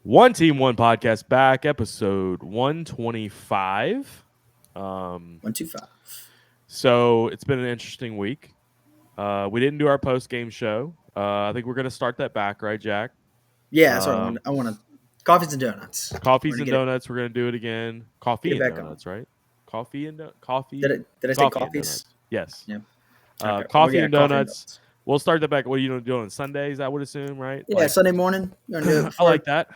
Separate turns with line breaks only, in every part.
One Team, One Podcast back, episode 125.
125.
So it's been an interesting week. We didn't do our post-game show. I think we're going to start that back, right, Jack?
Yeah, that's what I want to. Coffees and donuts.
Coffees and donuts. We're going to do it again. Coffee and donuts, right? Coffee.
Did I say
Coffee
coffees?
and donuts. Yes.
Yeah. Okay.
Coffee and donuts. We'll start that back. What are you doing on Sundays? I would assume, right?
Yeah, Sunday morning. You want to do it
I like that.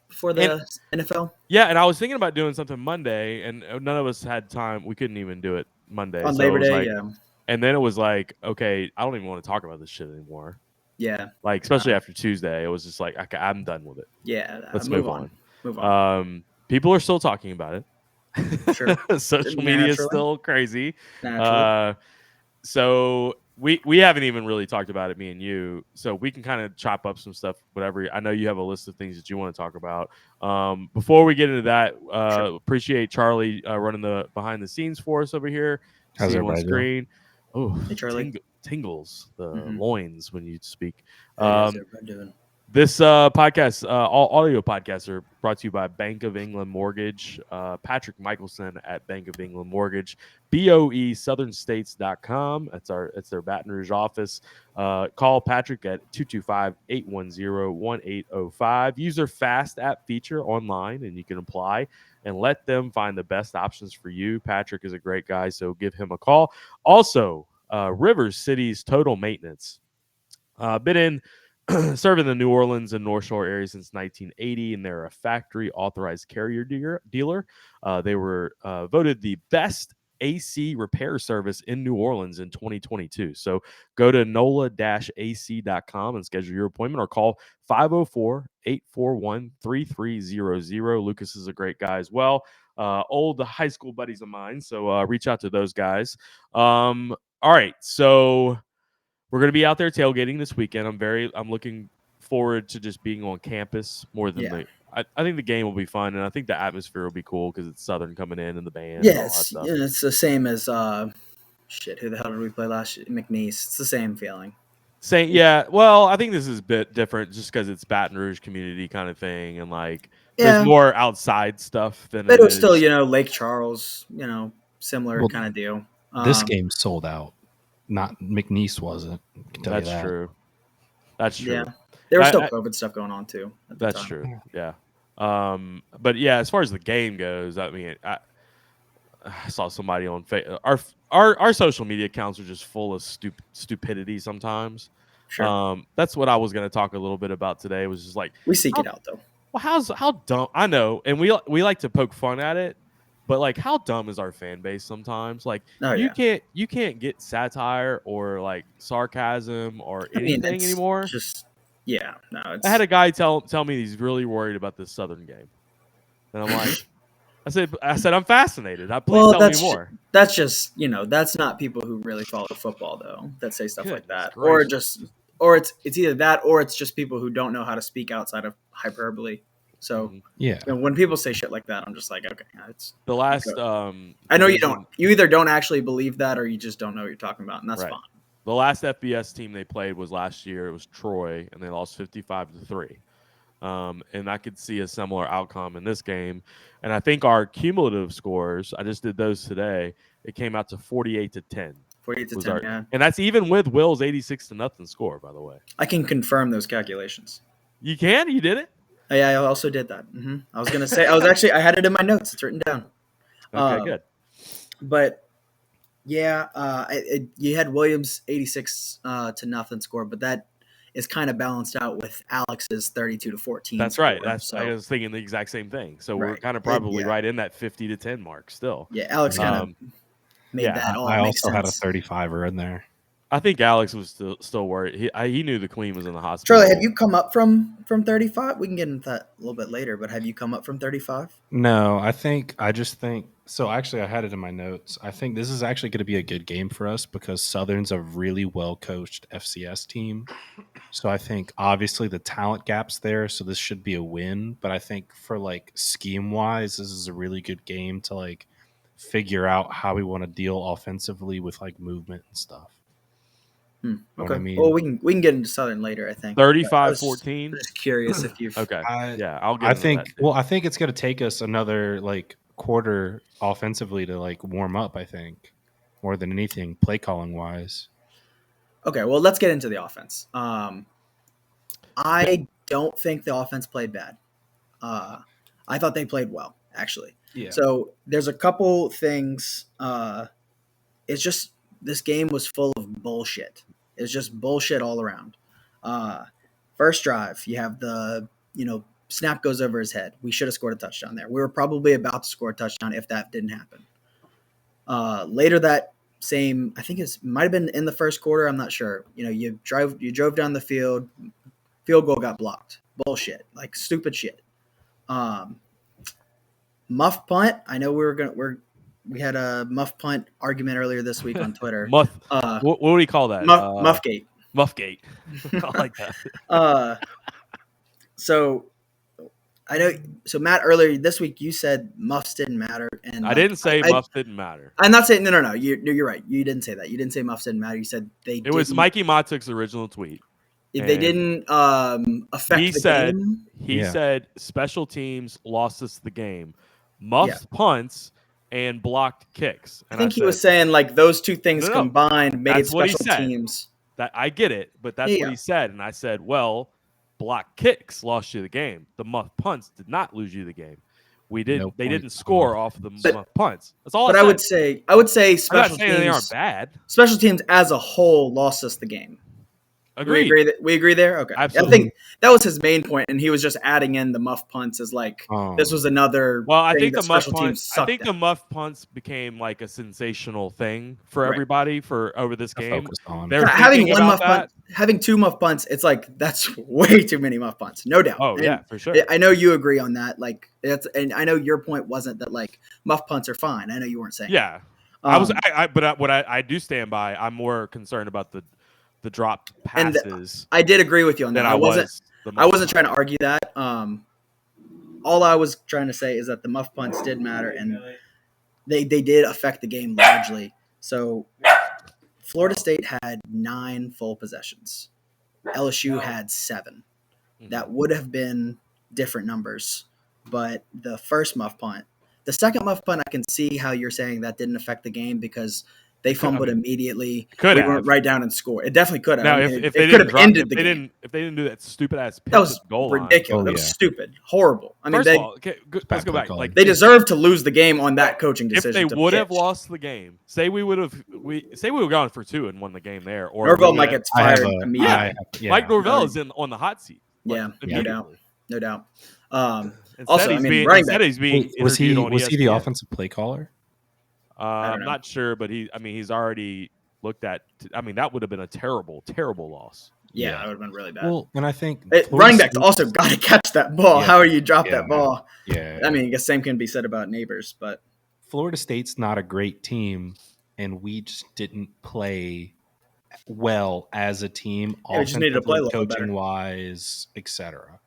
Before the NFL?
Yeah, and I was thinking about doing something Monday, and none of us had time. We couldn't even do it Monday.
On Labor Day, yeah.
And then it was like, okay, I don't even want to talk about this shit anymore.
Yeah.
Like, especially after Tuesday, it was just like, okay, I'm done with it.
Yeah.
Let's move on. People are still talking about it.
Sure.
Social media is still crazy.
Naturally.
So we haven't even really talked about it, me and you. So we can kind of chop up some stuff, whatever. I know you have a list of things that you want to talk about. Before we get into that,
Sure.
appreciate Charlie running the behind the scenes for us over here.
How's everybody
on screen?
doing?
Oh,
hey, Charlie.
Tingles the loins when you speak.
How's everybody doing?
This podcast, all audio podcasts are brought to you by Bank of England Mortgage. Patrick Michelson at Bank of England Mortgage, BOESouthernstates.com. It's their Baton Rouge office. Call Patrick at 225-810-1805. Use their Fast app feature online, and you can apply and let them find the best options for you. Patrick is a great guy, so give him a call. Also, Rivers City's Total Maintenance. Been in serving the New Orleans and North Shore area since 1980, and they're a factory authorized carrier dealer. They were voted the best AC repair service in New Orleans in 2022. So go to nola-ac.com and schedule your appointment, or call 504-841-3300. Lucas is a great guy as well. Old high school buddies of mine. So reach out to those guys. All right. So we're going to be out there tailgating this weekend. I'm looking forward to just being on campus more than I think the game will be fun, and I think the atmosphere will be cool because it's Southern coming in and the band.
Yeah, it's the same as who the hell did we play last year? McNeese. It's the same feeling.
Well, I think this is a bit different just because it's Baton Rouge community kind of thing, and there's more outside stuff than.
But it was still, Lake Charles, similar kind of deal.
This game sold out. Not McNeese wasn't.
That's true. That's true.
Yeah, there was still COVID stuff going on too.
That's true. Yeah. But yeah, as far as the game goes, I mean, I saw somebody on our social media accounts are just full of stupidity sometimes.
Sure.
That's what I was going to talk a little bit about today. It was just like,
we seek it out though.
Well, how dumb? I know, and we like to poke fun at it. But how dumb is our fan base sometimes? You can't get satire or sarcasm or anything anymore.
I
had a guy tell me he's really worried about this Southern game, and I'm like, I said I'm fascinated. Please tell me more.
That's just that's not people who really follow football though that say stuff like that,
gracious.
or it's either that or it's just people who don't know how to speak outside of hyperbole. So when people say shit like that, I'm just like, okay, it's
the last.
I know you don't. You either don't actually believe that, or you just don't know what you're talking about, and that's fine.
The last FBS team they played was last year. It was Troy, and they lost 55-3. And I could see a similar outcome in this game. And I think our cumulative scores, I just did those today. It came out to 48-10.
48-10, yeah.
And that's even with Will's 86-0 score, by the way.
I can confirm those calculations.
You can? You did it?
Yeah, I also did that. I was gonna say I had it in my notes. It's written down.
Okay, good.
But yeah, you had Williams 86-0 score, but that is kind of balanced out with Alex's 32-14.
That's right. I was thinking the exact same thing. So we're kind of probably right in that 50-10 mark still.
Yeah, Alex kind of made that all.
I also had a 35er in there.
I think Alex was still worried. He knew the Queen was in the hospital.
Charlie, have you come up from 35? We can get into that a little bit later, but have you come up from 35?
No, I just think so. Actually, I had it in my notes. I think this is actually going to be a good game for us because Southern's a really well coached FCS team. So I think obviously the talent gap's there, so this should be a win. But I think for scheme wise, this is a really good game to figure out how we want to deal offensively with movement and stuff. know what
Okay.
I mean?
Well, we can get into Southern later, I think. But I was
35-14.
just curious if you've.
Okay.
I
Yeah, I'll get
I
into
think
that too.
I think it's going to take us another like quarter offensively to like warm up. I think more than anything, play calling wise.
Okay, well, let's get into the offense. I don't think the offense played bad. I thought they played well, actually.
Yeah.
So there's a couple things. It's just this game was full of bullshit. It's just bullshit all around. First drive, you have the snap goes over his head. We should have scored a touchdown there. We were probably about to score a touchdown if that didn't happen. Later that same, I think it might have been in the first quarter. I'm not sure. You drove down the field. Field goal got blocked. Bullshit. Like stupid shit. Muff punt. I know we had a muff punt argument earlier this week on Twitter.
What do we call that?
Muffgate.
Muffgate. I like that.
So I know. So Matt, earlier this week you said muffs didn't matter, and
I didn't say muffs didn't matter.
I'm not saying no. You're right. You didn't say that. You didn't say muffs didn't matter. You said
It was Mikey Motzik's original tweet.
They didn't affect the game.
He said special teams lost us the game. Muffed punts and blocked kicks. And
I think he was saying like those two things combined made special teams.
That I get it, but that's what he said. And I said, well, block kicks lost you the game. The muff punts did not lose you the game. They didn't score off of the muff punts. That's all.
But I would say special teams.
They aren't bad.
Special teams as a whole lost us the game.
Agreed.
We agree there? Okay.
Absolutely.
I think that was his main point, and he was just adding in the muff punts as like this was another.
Well, I think the muff punts became like a sensational thing for everybody over this game.
Having one muff punt, having two muff punts, it's like that's way too many muff punts, no doubt.
Oh, yeah, for sure.
I know you agree on that. Like and I know your point wasn't that like muff punts are fine. I know you weren't saying.
Yeah, but I do stand by. I'm more concerned about the drop passes.
I did agree with you on that. I wasn't trying to argue that. All I was trying to say is that the muff punts did matter, and they did affect the game largely. So Florida State had 9 full possessions. LSU had 7. That would have been different numbers, but the first muff punt, the second muff punt, I can see how you're saying that didn't affect the game because they fumbled immediately. We went right down and scored. It definitely could have.
Now, if they could have ended the game. If they didn't do that stupid ass
that was
goal
ridiculous. That was stupid, horrible. I mean,
first of all, let's go back.
Like they deserve to lose the game on that coaching decision.
If they would have lost the game, say we would have gone for 2 and won the game there, or
Norvell might get fired immediately.
Mike Norvell is on the hot seat.
Yeah, no doubt.
Was he the offensive play caller?
I'm not sure, but he's already looked at. That would have been a terrible, terrible loss.
Yeah, that would have been really bad.
Well, and I think
running backs also got to catch that ball.
Yeah.
How are you drop that ball?
Yeah.
I mean, I guess same can be said about Neighbors, but
Florida State's not a great team, and we just didn't play well as a team, offensively, coaching wise, etc.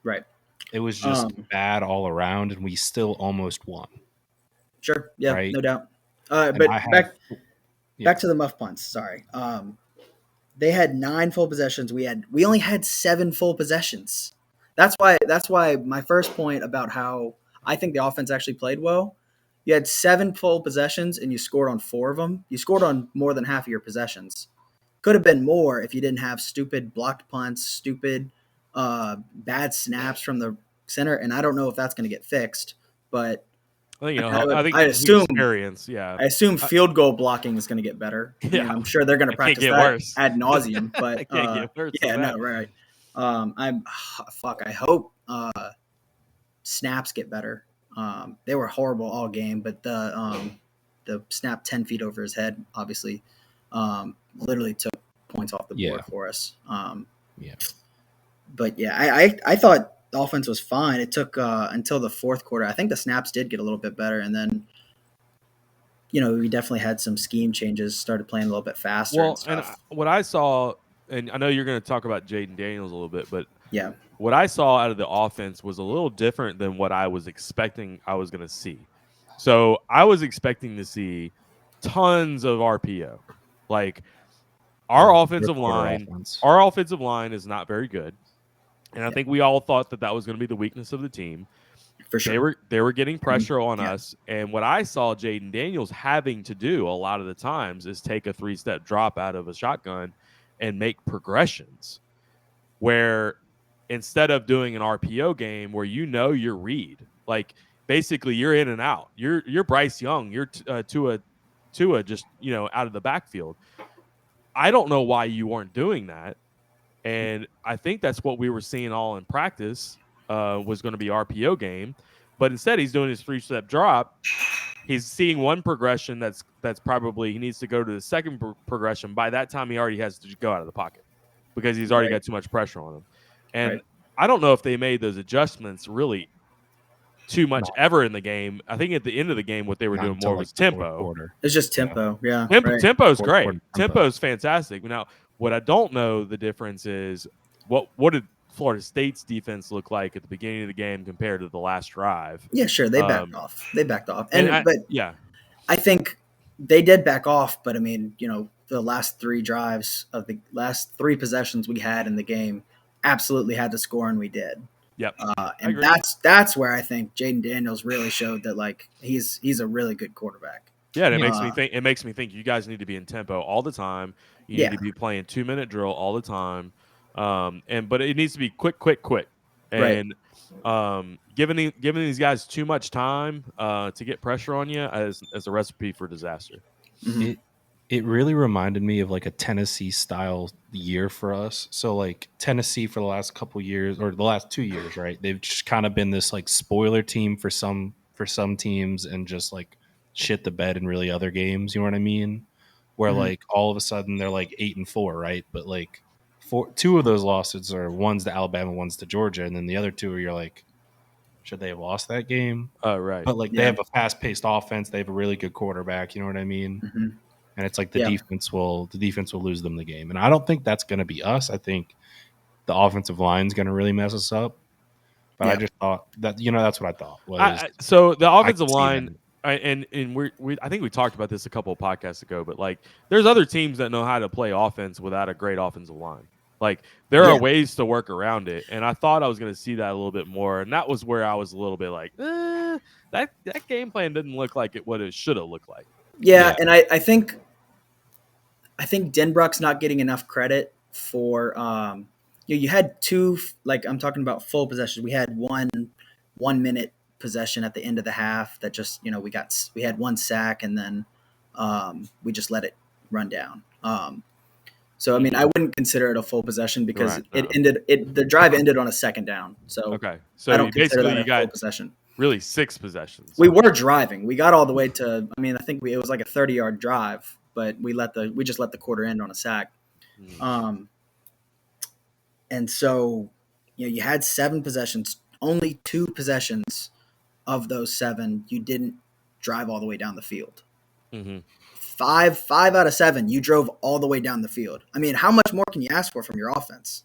Right.
It was just bad all around, and we still almost won.
Sure. Yeah,
right?
No doubt. But back to the muff punts. Sorry. They had 9 full possessions. We only had 7 full possessions. That's why my first point about how I think the offense actually played well. You had 7 full possessions and you scored on 4 of them. You scored on more than half of your possessions. Could have been more if you didn't have stupid blocked punts, stupid bad snaps from the center. And I don't know if that's going to get fixed, but I assume experience. Yeah, I assume field goal blocking is going to get better.
Yeah,
I'm sure they're going to practice that ad nauseum. But right. I hope snaps get better. They were horrible all game, but the snap 10 feet over his head obviously literally took points off the board for us. But I thought the offense was fine. It took until the fourth quarter. I think the snaps did get a little bit better, and then we definitely had some scheme changes. Started playing a little bit faster.
Well, and what I saw, and I know you're going to talk about Jaden Daniels a little bit, but
yeah,
what I saw out of the offense was a little different than what I was expecting I was going to see. So I was expecting to see tons of RPO. Like our
Or
offensive line,
offense.
our offensive line is not very good. And I think we all thought that was going to be the weakness of the team.
For sure.
They were getting pressure on
Yeah.
us. And what I saw Jaden Daniels having to do a lot of the times is take a 3-step drop out of a shotgun and make progressions where instead of doing an RPO game where your read, like basically you're in and out. You're Bryce Young, you're Tua just, out of the backfield. I don't know why you weren't doing that. And I think that's what we were seeing all in practice was going to be RPO game. But instead, he's doing his 3-step drop. He's seeing one progression that's probably he needs to go to the second progression. By that time, he already has to go out of the pocket because he's already got too much pressure on him. And I don't know if they made those adjustments really too much ever in the game. I think at the end of the game, what they were doing more was tempo.
It's just tempo. Yeah.
Tempo's great. Tempo's fantastic. Now, what I don't know the difference is what did Florida State's defense look like at the beginning of the game compared to the last drive?
Yeah, sure. They backed off.
Yeah.
I think they did back off, but I mean, the last 3 drives of the last 3 possessions we had in the game absolutely had to score, and we did.
Yep.
And that's where I think Jaden Daniels really showed that like he's a really good quarterback.
Yeah, and it makes me think you guys need to be in tempo all the time. You need to be playing 2-minute drill all the time. But it needs to be quick. And giving these guys too much time to get pressure on you as a recipe for disaster.
Mm-hmm.
It really reminded me of like a Tennessee style year for us. So like Tennessee for the last couple years or the last 2 years, right? They've just kind of been this like spoiler team for some teams and just like shit the bed in really other games. You know what I mean? Where like all of a sudden they're like 8-4, right? But like 2 of those losses are one's to Alabama, one's to Georgia, and then the other 2 are you're like, should they have lost that game?
Oh, right.
But like they have a fast paced offense, they have a really good quarterback. You know what I mean?
Mm-hmm.
And it's like the defense will lose them the game. And I don't think that's going to be us. I think the offensive line is going to really mess us up. But I just thought that that's what I thought.
So the offensive line, I think we talked about this a couple of podcasts ago. But like, there's other teams that know how to play offense without a great offensive line. Like there are ways to work around it, and I thought I was going to see that a little bit more. And that was where I was a little bit like, that game plan didn't look like what it should have looked like.
Yeah, and I think Denbrock's not getting enough credit for you had 2, like I'm talking about full possessions. We had 1 minute possession at the end of the half that just we had 1 sack and then we just let it run down. So I mean I wouldn't consider it a full possession because the drive ended on a 2nd down. So
so
I don't consider
basically
that a full possession.
Really 6 possessions.
We were driving. We got all the way to. I mean, I think it was like a 30-yard drive, but we just let the quarter end on a sack. And so, you had 7 possessions. Only 2 possessions of those 7 you didn't drive all the way down the field.
Mm-hmm.
5 out of 7 you drove all the way down the field. I mean, how much more can you ask for from your offense?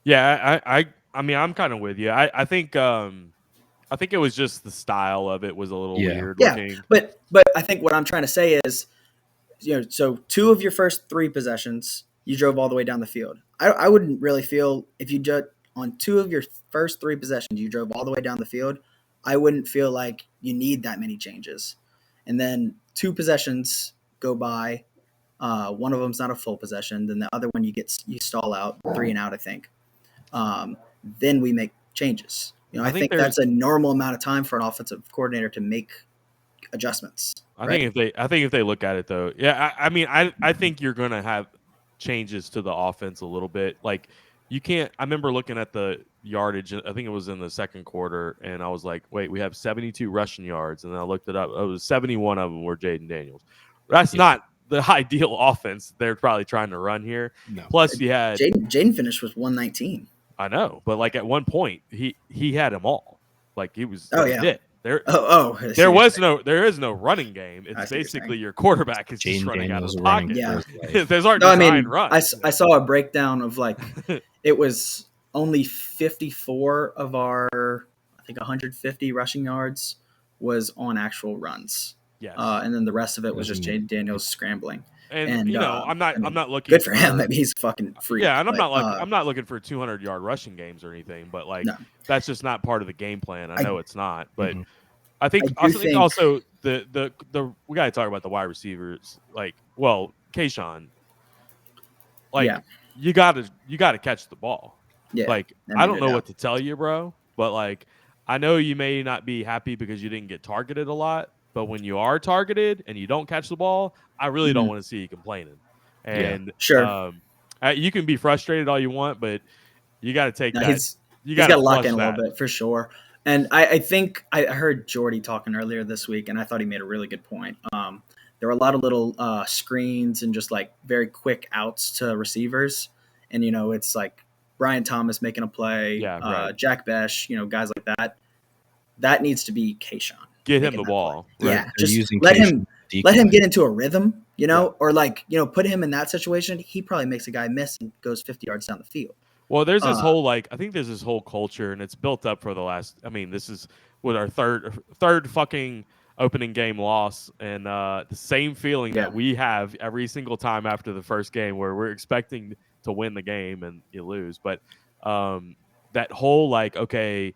Yeah, I mean, I'm kind of with you. I think it was just the style of it was a little weird looking.
But I think what I'm trying to say is, so 2 of your first 3 possessions, you drove all the way down the field. I wouldn't really feel if you did on 2 of your first 3 possessions, you drove all the way down the field. I wouldn't feel like you need that many changes. And then 2 possessions go by. One of them's not a full possession. Then the other one you stall out 3 and out, I think. Then we make changes. I think that's a normal amount of time for an offensive coordinator to make adjustments.
I think if they look at it though, I mean, I think you're going to have changes to the offense a little bit. Like you can't. I remember looking at the yardage. I think it was in the 2nd quarter, and I was like, wait, we have 72 rushing yards, and then I looked it up. It was 71 of them were Jaden Daniels. That's not the ideal offense they're probably trying to run here. No. Plus, you had
Jaden finished with 119.
I know, but like at one point he had them all. Like he was it. There is no running game. It's basically your quarterback is just running out of the pocket.
Yeah.
There's our design runs.
I saw a breakdown of like it was only 54 of our I think 150 rushing yards was on actual runs.
Yes.
And then the rest of it was just Jaden Daniels scrambling.
And I'm not looking.
Good for him. I mean, he's a fucking freak.
Yeah, and I'm not looking for 200-yard rushing games or anything, but like that's just not part of the game plan. I know it's not, but I think also the we got to talk about the wide receivers. Like, well, Kayshawn, like you got to catch the ball.
Yeah,
like I don't know what to tell you, bro, but like I know you may not be happy because you didn't get targeted a lot, but when you are targeted and you don't catch the ball, I really don't want to see you complaining. And
sure,
you can be frustrated all you want, but you got to take that.
He's got to lock in a little bit for sure. And I think I heard Jordy talking earlier this week, and I thought he made a really good point. There were a lot of little screens and just like very quick outs to receivers. And, it's like Brian Thomas making a play, Jack Besh, guys like that. That needs to be Kayshawn.
Get him the ball.
Right? Yeah, just let him get into a rhythm, or like, put him in that situation. He probably makes a guy miss and goes 50 yards down the field.
Well, there's this whole I think there's this whole culture, and it's built up for the last. I mean, this is with our third fucking opening game loss, and the same feeling that we have every single time after the first game, where we're expecting to win the game and you lose. But that whole okay,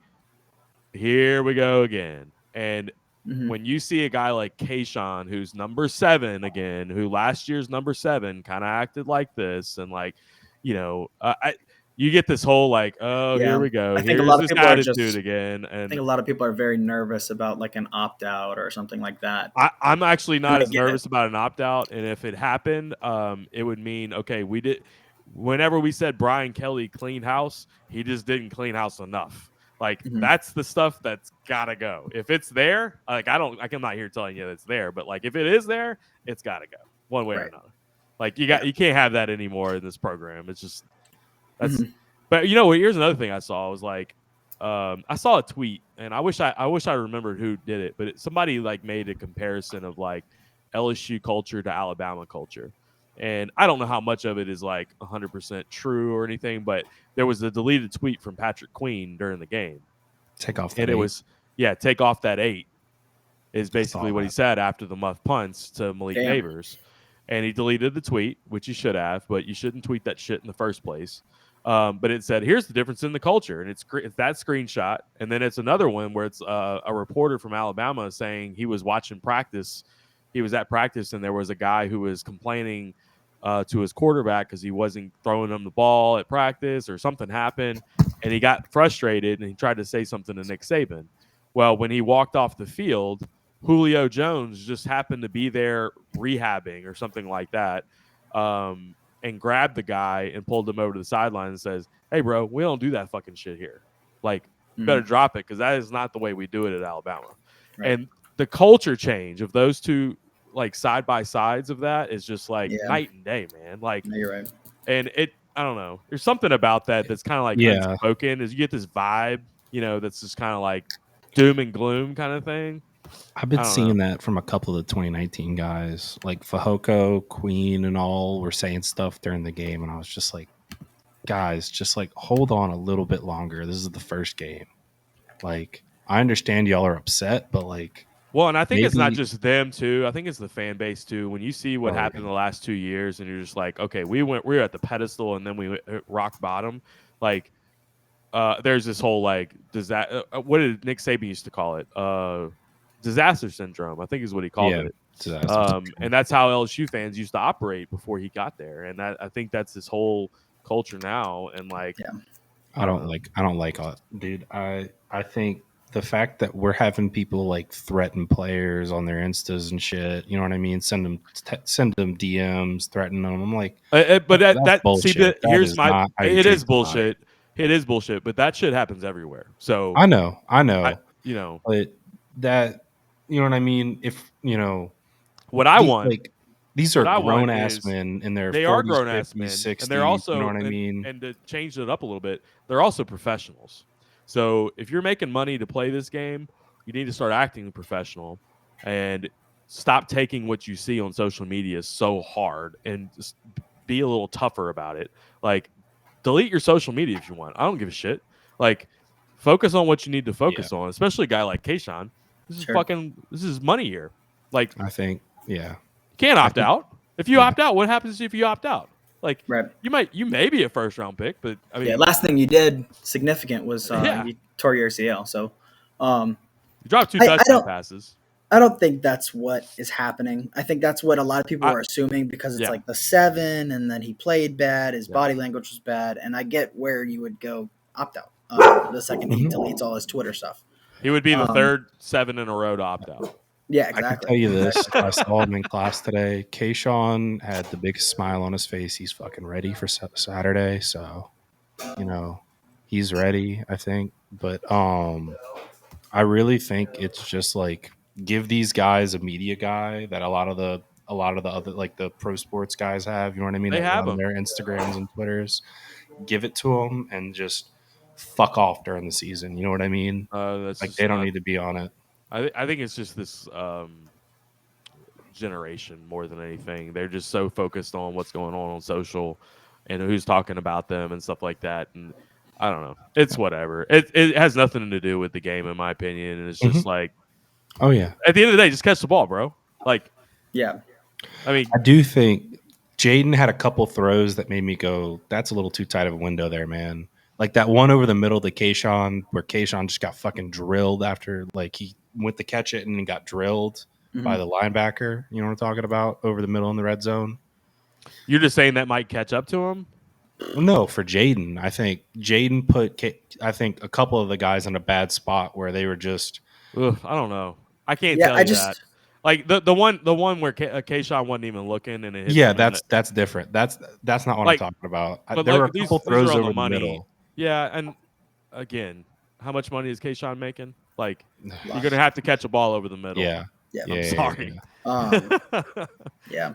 here we go again, and when you see a guy like Kayshawn, who's number 7 again, who last year's number 7 kind of acted like this, and you get this whole here we go.
I think a lot of people
attitude again. And
I think a lot of people are very nervous about like an opt out or something like that.
I'm actually not as nervous about an opt out, and if it happened, it would mean we did. Whenever we said Brian Kelly clean house, he just didn't clean house enough. That's the stuff that's gotta go. If it's there, I'm not here telling you that it's there, but if it is there, it's gotta go one way or another. You can't have that anymore in this program. It's just. But here's another thing I saw. I was I saw a tweet, and I wish I remembered who did it, but somebody made a comparison of LSU culture to Alabama culture, and I don't know how much of it is 100% true or anything, but there was a deleted tweet from Patrick Queen during the game.
Take off that
and
8.
It was take off that 8 is basically what he said after the muff punts to Malik Neighbors, and he deleted the tweet, which he should have, but you shouldn't tweet that shit in the first place. But it said, here's the difference in the culture. And it's that screenshot. And then it's another one where it's a reporter from Alabama saying he was watching practice. He was at practice, and there was a guy who was complaining to his quarterback because he wasn't throwing him the ball at practice, or something happened. And he got frustrated, and he tried to say something to Nick Saban. Well, when he walked off the field, Julio Jones just happened to be there rehabbing or something like that. And grabbed the guy and pulled him over to the sideline and says, "Hey, bro, we don't do that fucking shit here. You better drop it, because that is not the way we do it at Alabama." Right. And the culture change of those two, side by sides of that, is just night and day, man.
You're right.
And I don't know. There's something about that that's kind of unspoken. Is you get this vibe, that's just kind of doom and gloom kind of thing.
I've been seeing that from a couple of the 2019 guys, like Fehoko, Queen, and all were saying stuff during the game, and I was just like, guys, just hold on a little bit longer. This is the first game. I understand y'all are upset, but
well, and I think it's not just them too. I think it's the fan base too. When you see what happened in the last 2 years, and you're just okay, we were at the pedestal, and then we hit rock bottom. There's this whole does that? What did Nick Saban used to call it? Disaster syndrome, I think, is what he called it. And that's how LSU fans used to operate before he got there. And I think that's this whole culture now. And
I don't like dude. I think the fact that we're having people threaten players on their Instas and shit, you know what I mean? Send them DMs, threaten them. I'm like,
but that's
bullshit.
See, here's my. It is bullshit. It is bullshit. But that shit happens everywhere. So
I know.
But
that. You know what I mean? If
what I want,
these are grown ass men in their 40s,
grown ass men,
60s,
and they're also,
you know what I mean?
And to change it up a little bit, they're also professionals. So if you're making money to play this game, you need to start acting professional and stop taking what you see on social media so hard, and just be a little tougher about it. Delete your social media if you want. I don't give a shit. Focus on what you need to focus on, especially a guy like Kayshawn. This is money here.
I think,
you can't opt out. If you opt out, what happens if you opt out? Like,
right.
you may be a first round pick, but I mean,
last thing you did significant was you tore your ACL. So,
you dropped 2 touchdown passes.
I don't think that's what is happening. I think that's what a lot of people are assuming because it's like the 7, and then he played bad. His body language was bad, and I get where you would go opt out the second he deletes all his Twitter stuff.
He would be the third 7 in a row to opt out.
Yeah, exactly.
I can tell you this. I saw him in class today. Kayshawn had the biggest smile on his face. He's fucking ready for Saturday. So, he's ready, I think. But I really think it's just like give these guys a media guy that a lot of the other like the pro sports guys have. You know what I mean?
They have
on their Instagrams and Twitters. Give it to them and just fuck off during the season. You know what I mean? Like they don't need to be on it.
I think it's just this generation more than anything. They're just so focused on what's going on social and who's talking about them and stuff like that. And I don't know. It's whatever. It has nothing to do with the game, in my opinion. And it's just like,
oh yeah.
At the end of the day, just catch the ball, bro. Like,
yeah.
I mean,
I do think Jaden had a couple throws that made me go, "That's a little too tight of a window there, man." Like that one over the middle to Kayshawn, where Kayshawn just got fucking drilled after like he went to catch it and then got drilled by the linebacker. You know what I'm talking about? Over the middle in the red zone.
You're just saying that might catch up to him?
Well, no, for Jaden. I think Jaden put a couple of the guys in a bad spot where they were just.
Ugh, I don't know. I can't tell you that. Like the one where Kayshawn wasn't even looking and it hit
that's different. That's not what I'm talking about.
But
there were a couple throws over the middle.
Yeah, and again, how much money is Kayshawn making? Like you're gonna have to catch a ball over the middle.
Yeah.
I'm sorry.
Yeah,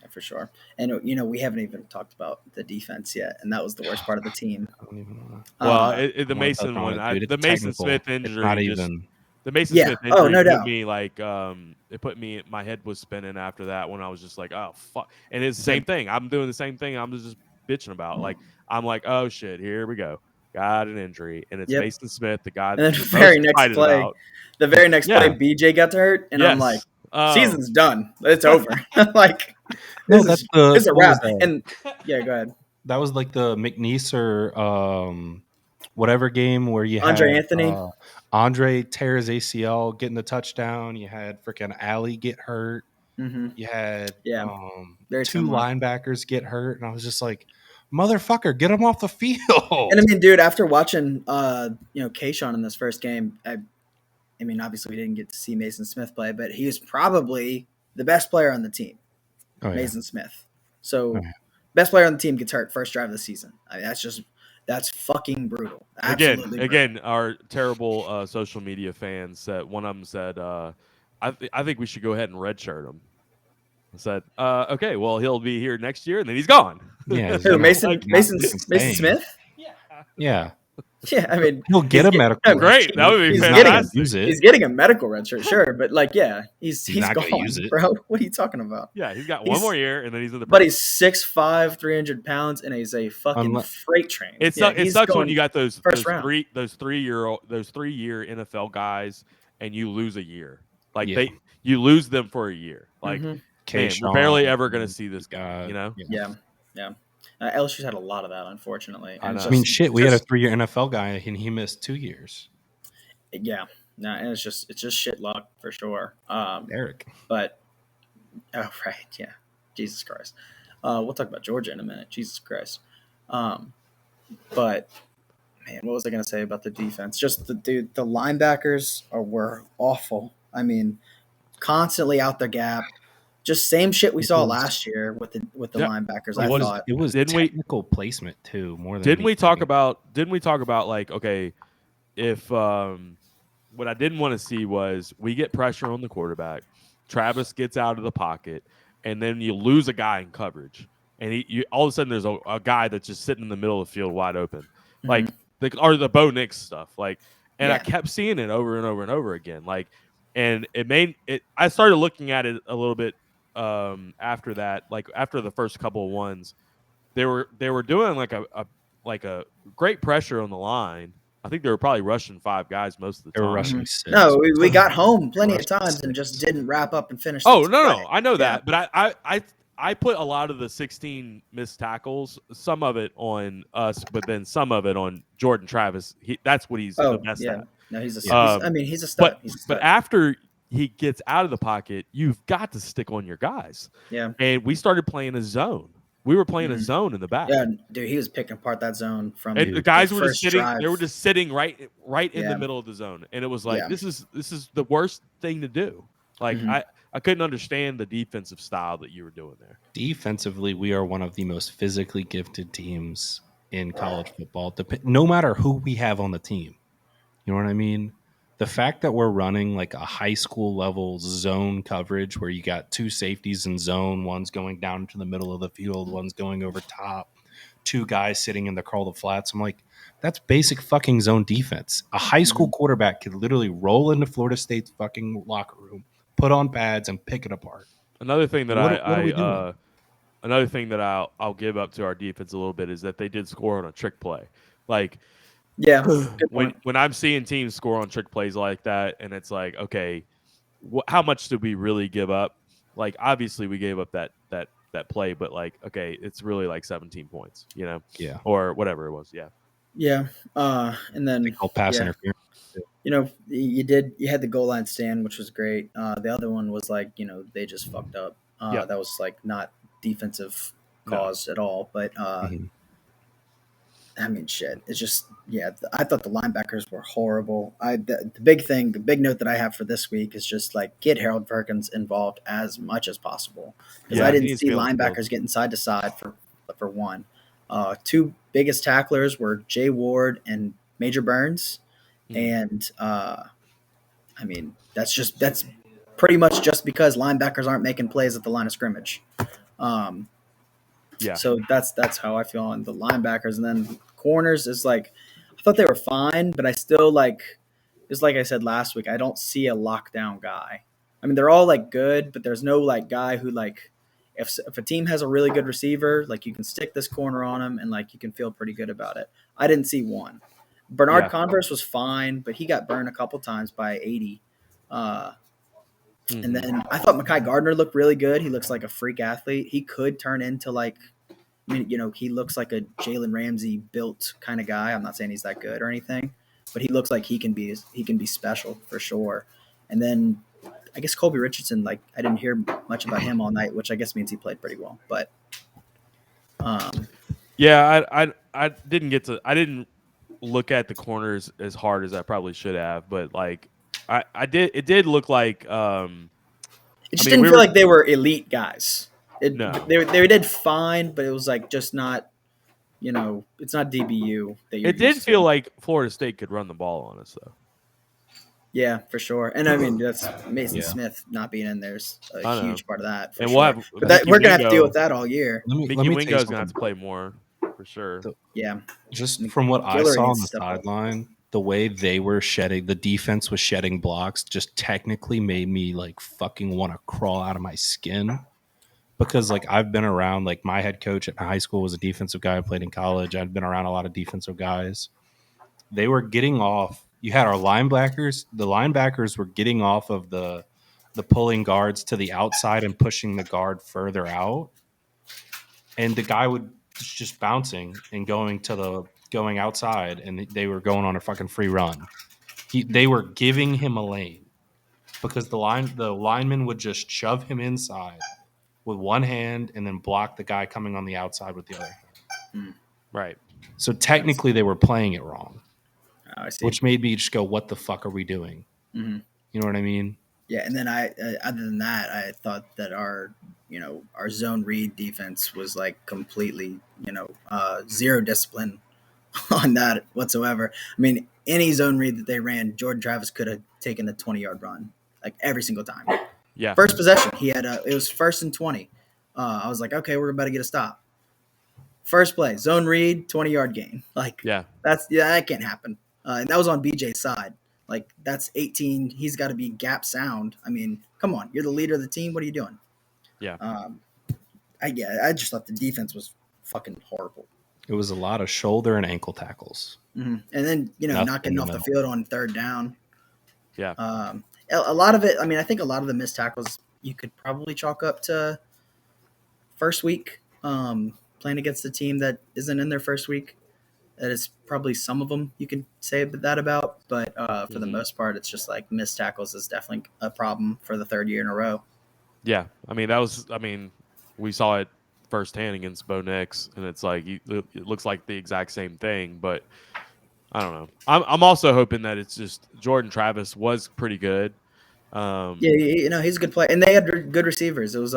for sure. And we haven't even talked about the defense yet, and that was the worst part of the team.
I don't even know.
Well, the Mason one, the Mason Smith injury,
not even.
The Mason Smith injury
no
put
doubt.
me like it put me. My head was spinning after that when I was just like, oh fuck. And it's the same thing. I'm doing the same thing. I'm just bitching about. Like I'm like, oh shit, here we go. Got an injury, and it's Mason Smith, the guy.
And then the very next play, BJ got hurt, and I'm like, season's done. It's over. Like this is a wrap. And yeah, go ahead.
That was like the McNeese or whatever game where you had
Andre Anthony.
Andre tears ACL getting the touchdown. You had freaking Allie get hurt.
Mm-hmm.
You had
two
linebackers get hurt, and I was just like, motherfucker, get him off the field.
And I mean, dude, after watching Kayshawn in this first game, I mean, obviously we didn't get to see Mason Smith play, but he was probably the best player on the team. Mason Smith. So best player on the team gets hurt first drive of the season. I mean, that's fucking brutal. Absolutely
Again, our terrible social media fans said, one of them said, I think we should go ahead and redshirt him. I said, okay, well, he'll be here next year, and then he's gone.
Yeah,
Mason Smith?
Yeah.
Yeah, I mean,
he'll get a medical.
Great, that would be fantastic.
He's getting a medical red shirt, sure, but like, yeah, he's
not
gone,
gonna use it.
bro. What are you talking about?
Yeah, he's got one more year, and then he's in the.
But he's 6'5", 300 pounds, and he's a fucking freight train.
It sucks when you got those three-year NFL guys, and you lose a year. Like you lose them for a year. Like man, we're barely ever going to see this guy.
Yeah. LSU's had a lot of that, unfortunately.
I mean, shit. We had a 3-year NFL guy, and he missed 2 years.
Yeah, no, and it's just shit luck for sure.
Eric,
but right, yeah, Jesus Christ. We'll talk about Georgia in a minute. Jesus Christ. But man, what was I going to say about the defense? Just the linebackers were awful. I mean, constantly out the gap. Just same shit we saw last year with the linebackers. I thought
it was technical placement too. More than
didn't we talk about like, okay, if what I didn't want to see was we get pressure on the quarterback, Travis gets out of the pocket, and then you lose a guy in coverage, and you all of a sudden there's a guy that's just sitting in the middle of the field wide open, like the Bo Nix stuff, like, and I kept seeing it over and over and over again, like, and it made it. I started looking at it a little bit. After that, like after the first couple of ones, they were doing like a great pressure on the line. I think they were probably rushing 5 guys most of the time.
They were rushing 6.
No, we got home plenty of times and just didn't wrap up and finish.
Oh no, I know that, but I put a lot of the 16 missed tackles, some of it on us, but then some of it on Jordan Travis. That's what he's the best at.
No, he's a stud. He's a stud.
But after he gets out of the pocket, you've got to stick on your guys.
Yeah.
And we started playing a zone. We were playing a zone in the back.
Yeah, dude, he was picking apart that zone from
the guys were just sitting.
drive.
They were just sitting right in the middle of the zone, and it was like this is the worst thing to do. Like I couldn't understand the defensive style that you were doing there.
Defensively, we are one of the most physically gifted teams in college football. No matter who we have on the team, you know what I mean. The fact that we're running like a high school level zone coverage where you got two safeties in zone, one's going down into the middle of the field, one's going over top, two guys sitting in the curl of flats. I'm like, that's basic fucking zone defense. A high school quarterback could literally roll into Florida State's fucking locker room, put on pads, and pick it apart.
Another thing that I'll give up to our defense a little bit is that they did score on a trick play. Like,
yeah,
when I'm seeing teams score on trick plays like that, and it's like, okay, how much did we really give up? Like, obviously we gave up that play, but like, okay, it's really like 17 points, or whatever it was,
yeah. And then
pass interference.
You had the goal line stand, which was great. The other one was like, they just fucked up. That was like not defensive cause at all, but I mean, shit. It's just, I thought the linebackers were horrible. The big note that I have for this week is just like get Harold Perkins involved as much as possible, because I didn't see linebackers getting side to side for one. Two biggest tacklers were Jay Ward and Major Burns, and I mean that's pretty much just because linebackers aren't making plays at the line of scrimmage. So that's how I feel on the linebackers. And then corners is like, I thought they were fine, but I still just like I said last week, I don't see a lockdown guy. I mean, they're all like good, but there's no like guy who like, if a team has a really good receiver, like you can stick this corner on him and like you can feel pretty good about it. I didn't see one. Bernard Converse was fine, but he got burned a couple times by 80. And then I thought Makai Gardner looked really good. He looks like a freak athlete. He could turn into like, he looks like a Jalen Ramsey built kind of guy. I'm not saying he's that good or anything, but he looks like he can be special for sure. And then I guess Colby Richardson, like I didn't hear much about him all night, which I guess means he played pretty well. But
I didn't look at the corners as hard as I probably should have, but like I did. It did look like
it just didn't feel like they were elite guys. They did fine, but it was like just not, it's not DBU.
It did feel like Florida State could run the ball on us, though.
Yeah, for sure. And I mean, that's Mason Smith not being in there's a huge part of that.
And
we're going to have to deal with that all year.
Mickey Wingo's going to have to play more for sure.
Just from what I saw on the sideline, the way they were shedding, the defense was shedding blocks, just technically made me like fucking want to crawl out of my skin. Because like I've been around, like my head coach at high school was a defensive guy. I played in college. I'd been around a lot of defensive guys. They were getting off. You had our linebackers. The linebackers were getting off of the pulling guards to the outside and pushing the guard further out. And the guy would just bouncing and going outside, and they were going on a fucking free run. They were giving him a lane because the lineman would just shove him inside with one hand and then block the guy coming on the outside with the other hand.
Right.
So technically they were playing it wrong.
I see.
Which made me just go, what the fuck are we doing? You know what I mean?
Yeah, and then other than that, I thought that our zone read defense was like completely, zero discipline on that whatsoever. I mean, any zone read that they ran, Jordan Travis could have taken a 20-yard run, like every single time.
Yeah.
First possession, he had it was 1st and 20. I was like, okay, we're about to get a stop. First play, zone read, 20-yard gain. Like, that can't happen. And that was on BJ's side. Like, that's 18. He's got to be gap sound. I mean, come on, you're the leader of the team. What are you doing?
Yeah.
I just thought the defense was fucking horrible.
It was a lot of shoulder and ankle tackles.
And then not getting off the field on 3rd down.
Yeah.
A lot of it. I mean, I think a lot of the missed tackles you could probably chalk up to first week, playing against a team that isn't in their first week. That is probably some of them you can say that about, but for the most part, it's just like missed tackles is definitely a problem for the third year in a row.
Yeah, I mean, we saw it firsthand against Bo Nix, and it's like it looks like the exact same thing, but I don't know. I'm also hoping that it's just Jordan Travis was pretty good.
Yeah, he's a good player, and they had good receivers. It was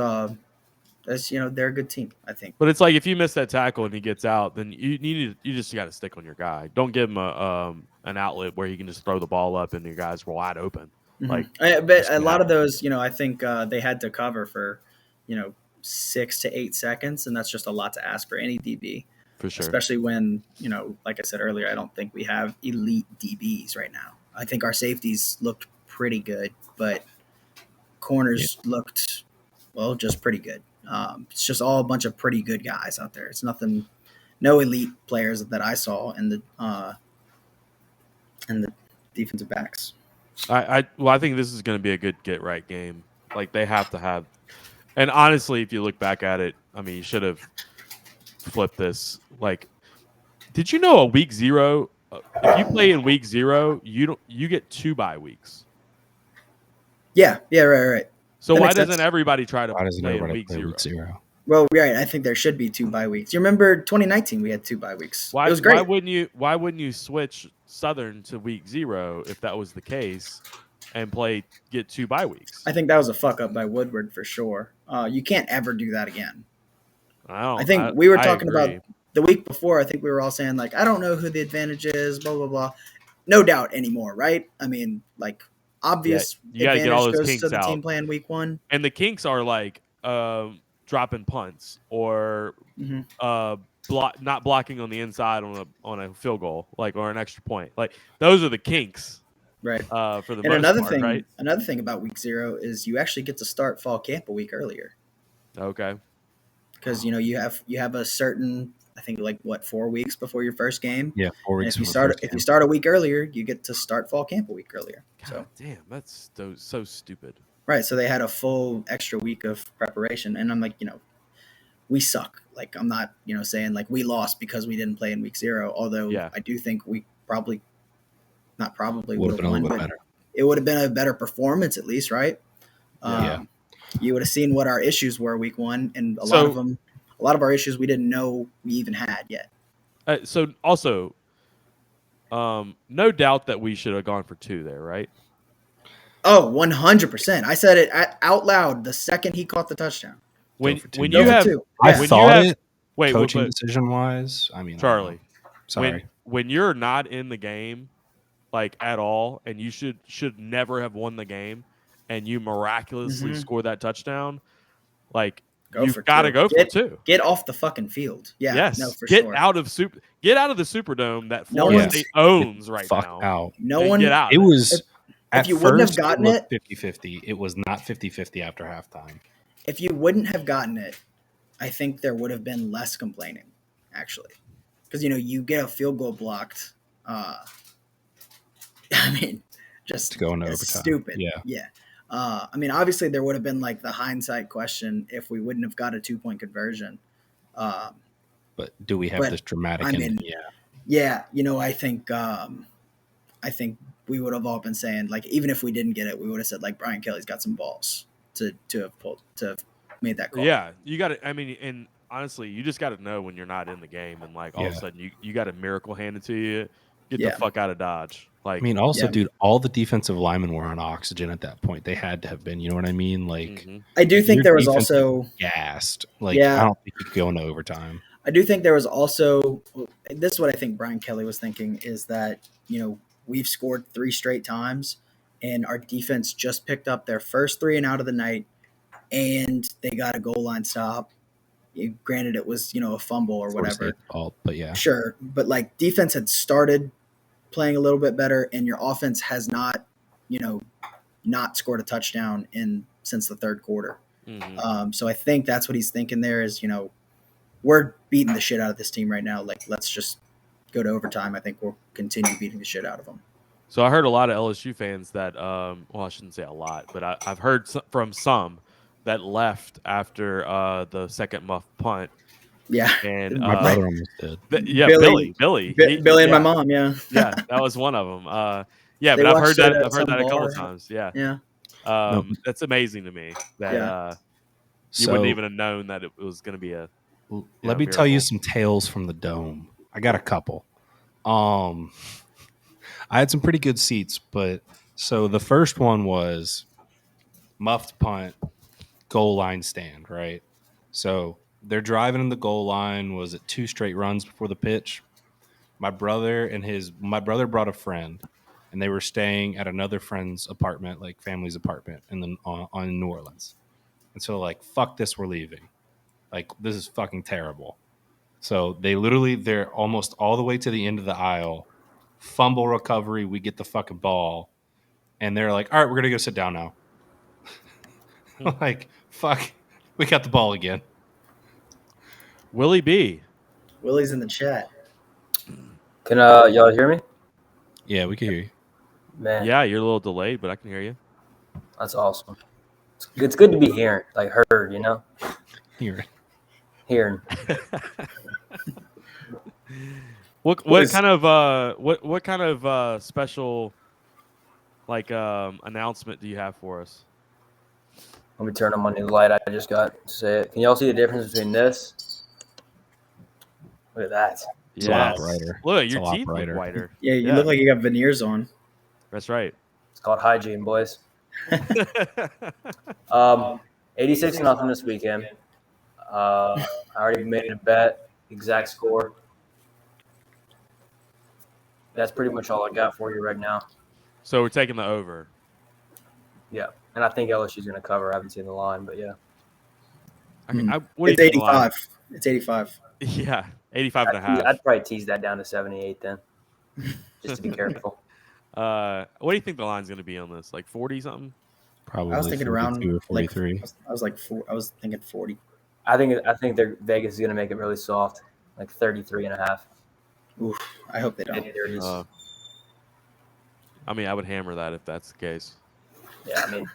they're a good team, I think.
But it's like if you miss that tackle and he gets out, then you just got to stick on your guy. Don't give him an outlet where he can just throw the ball up and your guys were wide open. Like,
but a lot of those, I think they had to cover for, 6 to 8 seconds, and that's just a lot to ask for any DB.
For sure.
Especially when, like I said earlier, I don't think we have elite DBs right now. I think our safeties looked pretty good, but corners looked, just pretty good. It's just all a bunch of pretty good guys out there. It's no elite players that I saw in the defensive backs.
I think this is going to be a good get right game. Like they have to have, and honestly, if you look back at it, I mean, you should have flipped this. Like, did you know a week 0? If you play in week 0, you get 2 bye weeks.
Yeah, right.
So why doesn't everybody try to play in week 0?
Well, right. I think there should be 2 bye weeks. You remember 2019? We had 2 bye weeks. It was great.
Why wouldn't you switch Southern to week 0 if that was the case, and get 2 bye weeks?
I think that was a fuck up by Woodward for sure. You can't ever do that again. I think we were talking about the week before. I think we were all saying like, I don't know who the advantage is, blah blah blah. No doubt anymore, right? I mean, like obvious advantage
get all those
goes
kinks
to the
out.
team playing week 1,
and the kinks are like dropping punts or not blocking on the inside on a field goal, like, or an extra point. Like those are the kinks,
right?
For the most part, right?
Another thing about week 0 is you actually get to start fall camp a week earlier.
Okay.
Because you have a certain, I think, like 4 weeks before your first game.
Yeah, 4 weeks.
And if you start a week earlier, you get to start fall camp a week earlier.
God,
so
damn, that's so stupid.
Right, so they had a full extra week of preparation, and I'm like, we suck. Like I'm not, saying like we lost because we didn't play in week 0. Although I do think we would have won, but it would have been a better performance at least, right? You would have seen what our issues were week 1, and a lot of our issues we didn't know we even had yet.
So also, no doubt that we should have gone for 2 there, right?
Oh, 100%. I said it out loud the second he caught the touchdown.
When you have,
coaching decision wise, I mean,
Charlie,
sorry.
When you're not in the game, like at all, and you should never have won the game, and you miraculously score that touchdown, like you've got to go for 2.
Get off the fucking field. Yeah,
yes.
No, for
get
sure.
out of the Superdome that Florida State owns right now.
Out.
No one
get out.
It was.
If you wouldn't have gotten it
50-50. It was not 50-50 after halftime.
If you wouldn't have gotten it, I think there would have been less complaining, actually, because you get a field goal blocked. I mean, just
going overtime.
Stupid.
Yeah.
I mean, obviously there would have been like the hindsight question if we wouldn't have got a 2-point conversion.
But do we have this dramatic?
I mean, yeah. I think we would have all been saying, like, even if we didn't get it, we would have said like Brian Kelly's got some balls to have made that call.
Yeah, you got to. I mean, and honestly, you just got to know when you're not in the game, and like all of a sudden you got a miracle handed to you. Get the fuck out of Dodge. Like,
I mean, also, dude, all the defensive linemen were on oxygen at that point. They had to have been. You know what I mean? Like,
I do think there was also
gassed. Like, I don't think you could go into overtime.
I do think there was also this is what I think Brian Kelly was thinking is that we've scored 3 straight times, and our defense just picked up their first 3 and out of the night, and they got a goal line stop. Granted, it was a fumble or whatever.
Fault, but yeah,
sure. But like defense had started playing a little bit better, and your offense has not scored a touchdown since the third quarter. So I think that's what he's thinking there is we're beating the shit out of this team right now. Like, let's just go to overtime. I think we'll continue beating the shit out of them.
So I heard a lot of LSU fans that, well, I shouldn't say a lot, but I've heard from some that left after the second muff punt.
Yeah,
And
My brother almost did.
Billy,
Billy and my mom. Yeah,
yeah, that was one of them. Yeah,
they
but I've
watched
heard
it
that.
at
I've heard
some
that a couple
bar.
times. Yeah,
Yeah,
No.
that's amazing to me that
yeah.
you wouldn't
So
even have known that it was going to be a
let me tell you
miracle.
some tales from the dome. I got a couple. I had some pretty good seats, but so the first one was muffed punt, goal line stand, right? So they're driving in the goal line. Was it 2 straight runs before the pitch? My brother brought a friend, and they were staying at another friend's apartment, like family's apartment, in the on New Orleans. And so like, fuck this, we're leaving. Like, this is fucking terrible. So they're almost all the way to the end of the aisle. Fumble recovery, we get the fucking ball, and they're like, "All right, we're gonna go sit down now." Like, fuck, we got the ball again.
Willie B.
Willie's in the chat.
Can y'all hear me?
Yeah, we can hear you.
Man,
Yeah, you're a little delayed, but I can hear you.
that's awesome. It's good to be hearing, like heard, you know?
Hearing.
What kind of special like announcement do you have for us?
Let me turn on my new light I just got to say it. Can y'all see the difference between this? Look at that.
It's a lot brighter.
Look,
It's
your
a lot
teeth look
brighter.
whiter.
Yeah, you look like you got veneers on.
That's right.
It's called hygiene, boys. 86-0 this weekend. I already made a bet, exact score. That's pretty much all I got for you right now.
So we're taking the over.
Yeah, and I think LSU's going to cover. I haven't seen the line, but yeah.
It's 85. It's 85.
Yeah, 85 and a half.
I'd probably tease that down to 78 then, just to be careful.
What do you think the line's going to be on this? Like 40 something?
Probably
I was thinking around
or 43.
I was thinking 40.
I think Vegas is going to make it really soft, like 33 and a half.
Oof, I hope they don't.
I mean, I would hammer that if that's the case.
Yeah, I mean,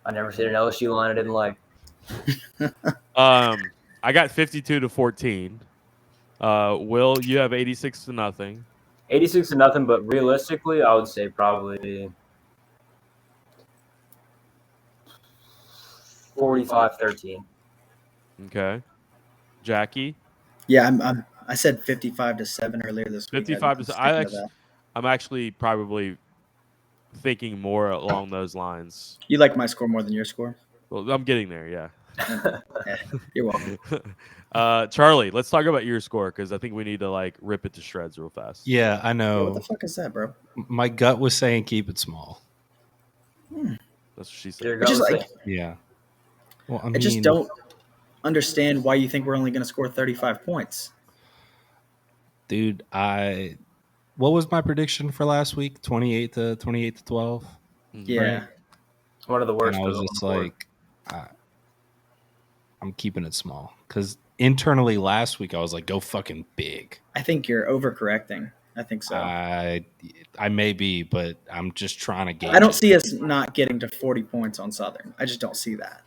I never seen an LSU line I didn't like.
I got 52-14. Will, you have 86-0.
86-0, but realistically, I would say probably 45-13.
Okay, Jackie.
Yeah, I said 55-7 earlier this week.
55-7. I'm actually probably thinking more along those lines.
You like my score more than your score?
Well, I'm getting there. Yeah.
Yeah, you're welcome.
Charlie, let's talk about your score because I think we need to like rip it to shreds real fast.
Yeah, I know.
Yeah, what the fuck is that, bro?
My gut was saying keep it small.
That's what she said.
Which is like,
yeah. Well, I
just don't understand why you think we're only going to score 35 points.
Dude, what was my prediction for last week? 28-12.
Yeah.
Right?
One of the worst.
And I was just like, I'm keeping it small because internally last week I was like, go fucking big.
I think you're overcorrecting. I think so.
I may be, but I'm just trying to gauge.
I don't see us not getting to 40 points on Southern. I just don't see that.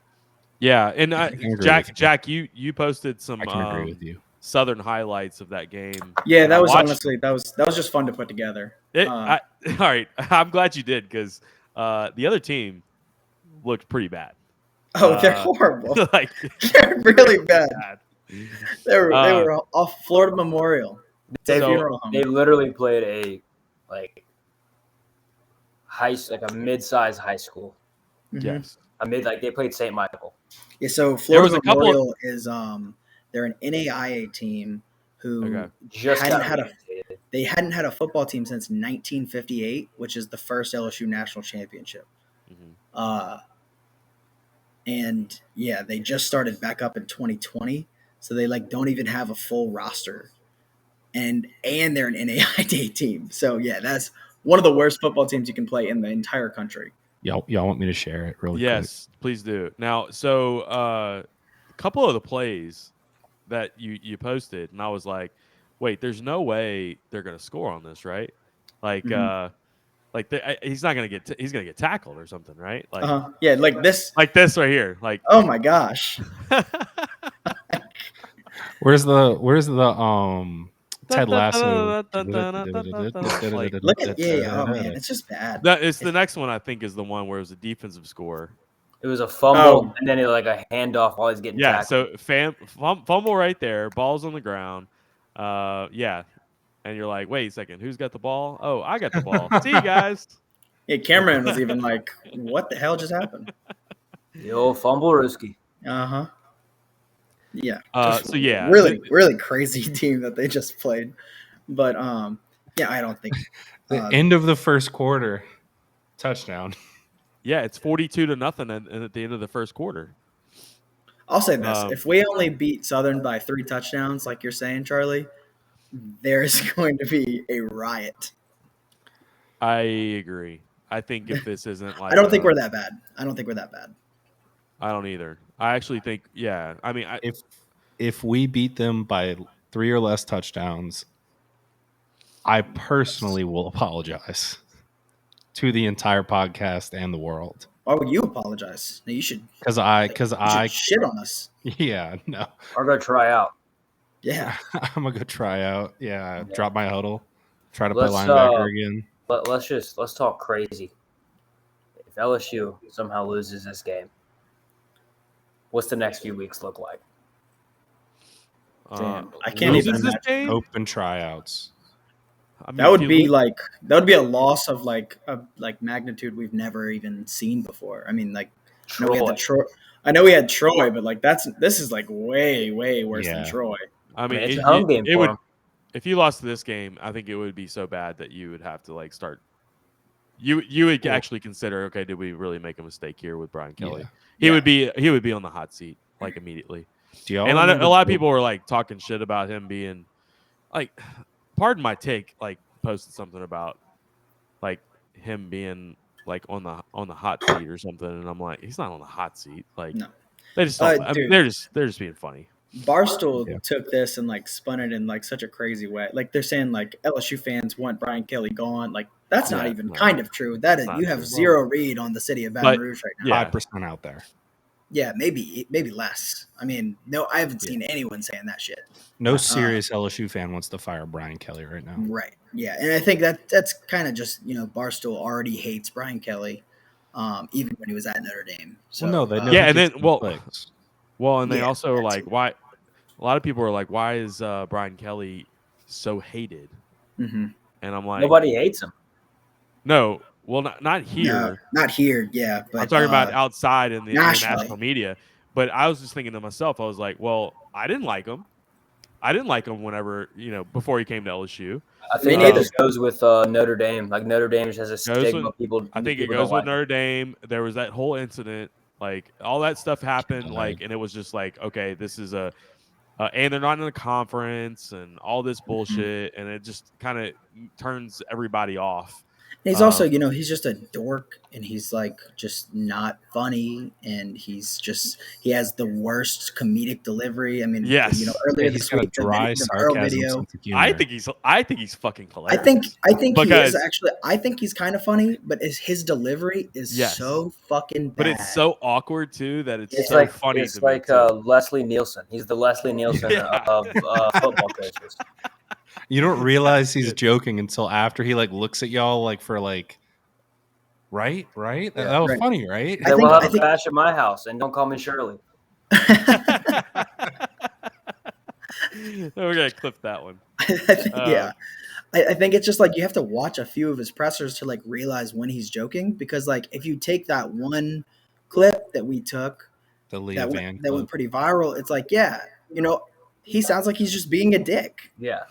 Yeah, and Jack, you posted some
I can agree with you.
Southern highlights of that game.
Yeah, that was honestly that was just fun to put together.
All right, I'm glad you did because the other team looked pretty bad.
Oh, they're horrible.
Like
they're really bad. They were off Florida Memorial.
They literally played a a mid-sized high school.
Mm-hmm. Yes,
they played St. Michael.
Yeah, so Florida Memorial is they're an NAIA team who they hadn't had a football team since 1958, which is the first LSU national championship. Mm-hmm. And yeah, they just started back up in 2020, so they don't even have a full roster, and they're an NAIA team. So yeah, that's one of the worst football teams you can play in the entire country.
Y'all want me to share it really quick?
Yes, please do. Now, so a couple of the plays that you posted, and I was like, wait, there's no way they're going to score on this, right? Like, Like he's not gonna get he's gonna get tackled or something, right? Like
yeah, like this
right here. Like
oh my gosh.
Where's the Ted Lasso?
Like,
Look at oh man, it's just bad.
it's the next one I think is the one where it was a defensive score.
It was a fumble and then like a handoff while he's getting tackled.
So fumble right there, ball's on the ground. Yeah. And you're like, wait a second, who's got the ball? Oh, I got the ball. See you guys.
Yeah, Cameron was even like, what the hell just happened?
The old fumble risky.
Uh-huh. Yeah.
So yeah.
Really crazy team that they just played. But yeah, I don't think
the end of the first quarter, touchdown.
Yeah, it's 42-0 at the end of the first quarter.
I'll say this. If we only beat Southern by 3 touchdowns, like you're saying, Charlie, there's going to be a riot.
I agree. I think if this isn't like
I don't think we're that bad. I don't
either. I actually think, yeah. I mean,
if we beat them by 3 or less touchdowns, I personally will apologize to the entire podcast and the world.
Why would you apologize? No, you should.
Because I
shit on us.
Yeah, no.
Or go try out.
Yeah,
I'm gonna go try out. Yeah, drop my huddle, try to play linebacker again.
Let's talk crazy. If LSU somehow loses this game, what's the next few weeks look like?
Damn, I can't even
imagine. Open tryouts.
I mean, that would be a loss of like magnitude we've never even seen before. I mean, like I know we had Troy, but like this is like way worse than Troy.
I mean,
it's a home game for them.
If you lost to this game, I think it would be so bad that you would have to like start. You would actually consider, okay, did we really make a mistake here with Brian Kelly? Yeah. He would be on the hot seat like immediately. And a lot of people were like talking shit about him being like, pardon my take, like posted something about like him being like on the hot seat or something, and I'm like, he's not on the hot seat. Like, no. They just don't, I mean, they're just being funny.
Barstool took this and like spun it in like such a crazy way. Like they're saying like LSU fans want Brian Kelly gone. Like that's not even kind of true. That is, you have zero read on the city of Baton Rouge right now.
5% out there.
Yeah, maybe less. I mean, no, I haven't seen anyone saying that shit.
No serious LSU fan wants to fire Brian Kelly right now.
Right. Yeah, and I think that's kind of just, Barstool already hates Brian Kelly, even when he was at Notre Dame. So
well, no, they know
and then and they also like why a lot of people are like, why is Brian Kelly so hated?
Mm-hmm.
And I'm like,
nobody hates him.
No, well, not here.
No, not here. Yeah, but
I'm talking about outside in the national media. But I was just thinking to myself, I was like, well, I didn't like him. Whenever before he came to LSU.
I think it just goes with Notre Dame. Like Notre Dame just has a stigma.
I think it goes with Notre Dame. There was that whole incident, like all that stuff happened, like, and it was just like, okay, this is and they're not in a conference and all this bullshit, and it just kind of turns everybody off.
And he's also, he's just a dork, and he's like just not funny, and he has the worst comedic delivery. I mean, earlier this week,
dry sarcasm
video,
I think he's fucking hilarious.
I think he is actually. I think he's kind of funny, but his delivery is so fucking bad.
But it's so awkward too that it's so like, funny.
It's like Leslie Nielsen. He's the Leslie Nielsen of football coaches.
You don't realize he's joking until after he like looks at y'all like for like, right? That was funny, right?
We'll have a bash at my house, and don't call me Shirley.
We're gonna clip that one.
I think it's just like you have to watch a few of his pressers to like realize when he's joking, because like if you take that one clip that we took,
the Leah
that went pretty viral, it's like he sounds like he's just being a dick.
Yeah.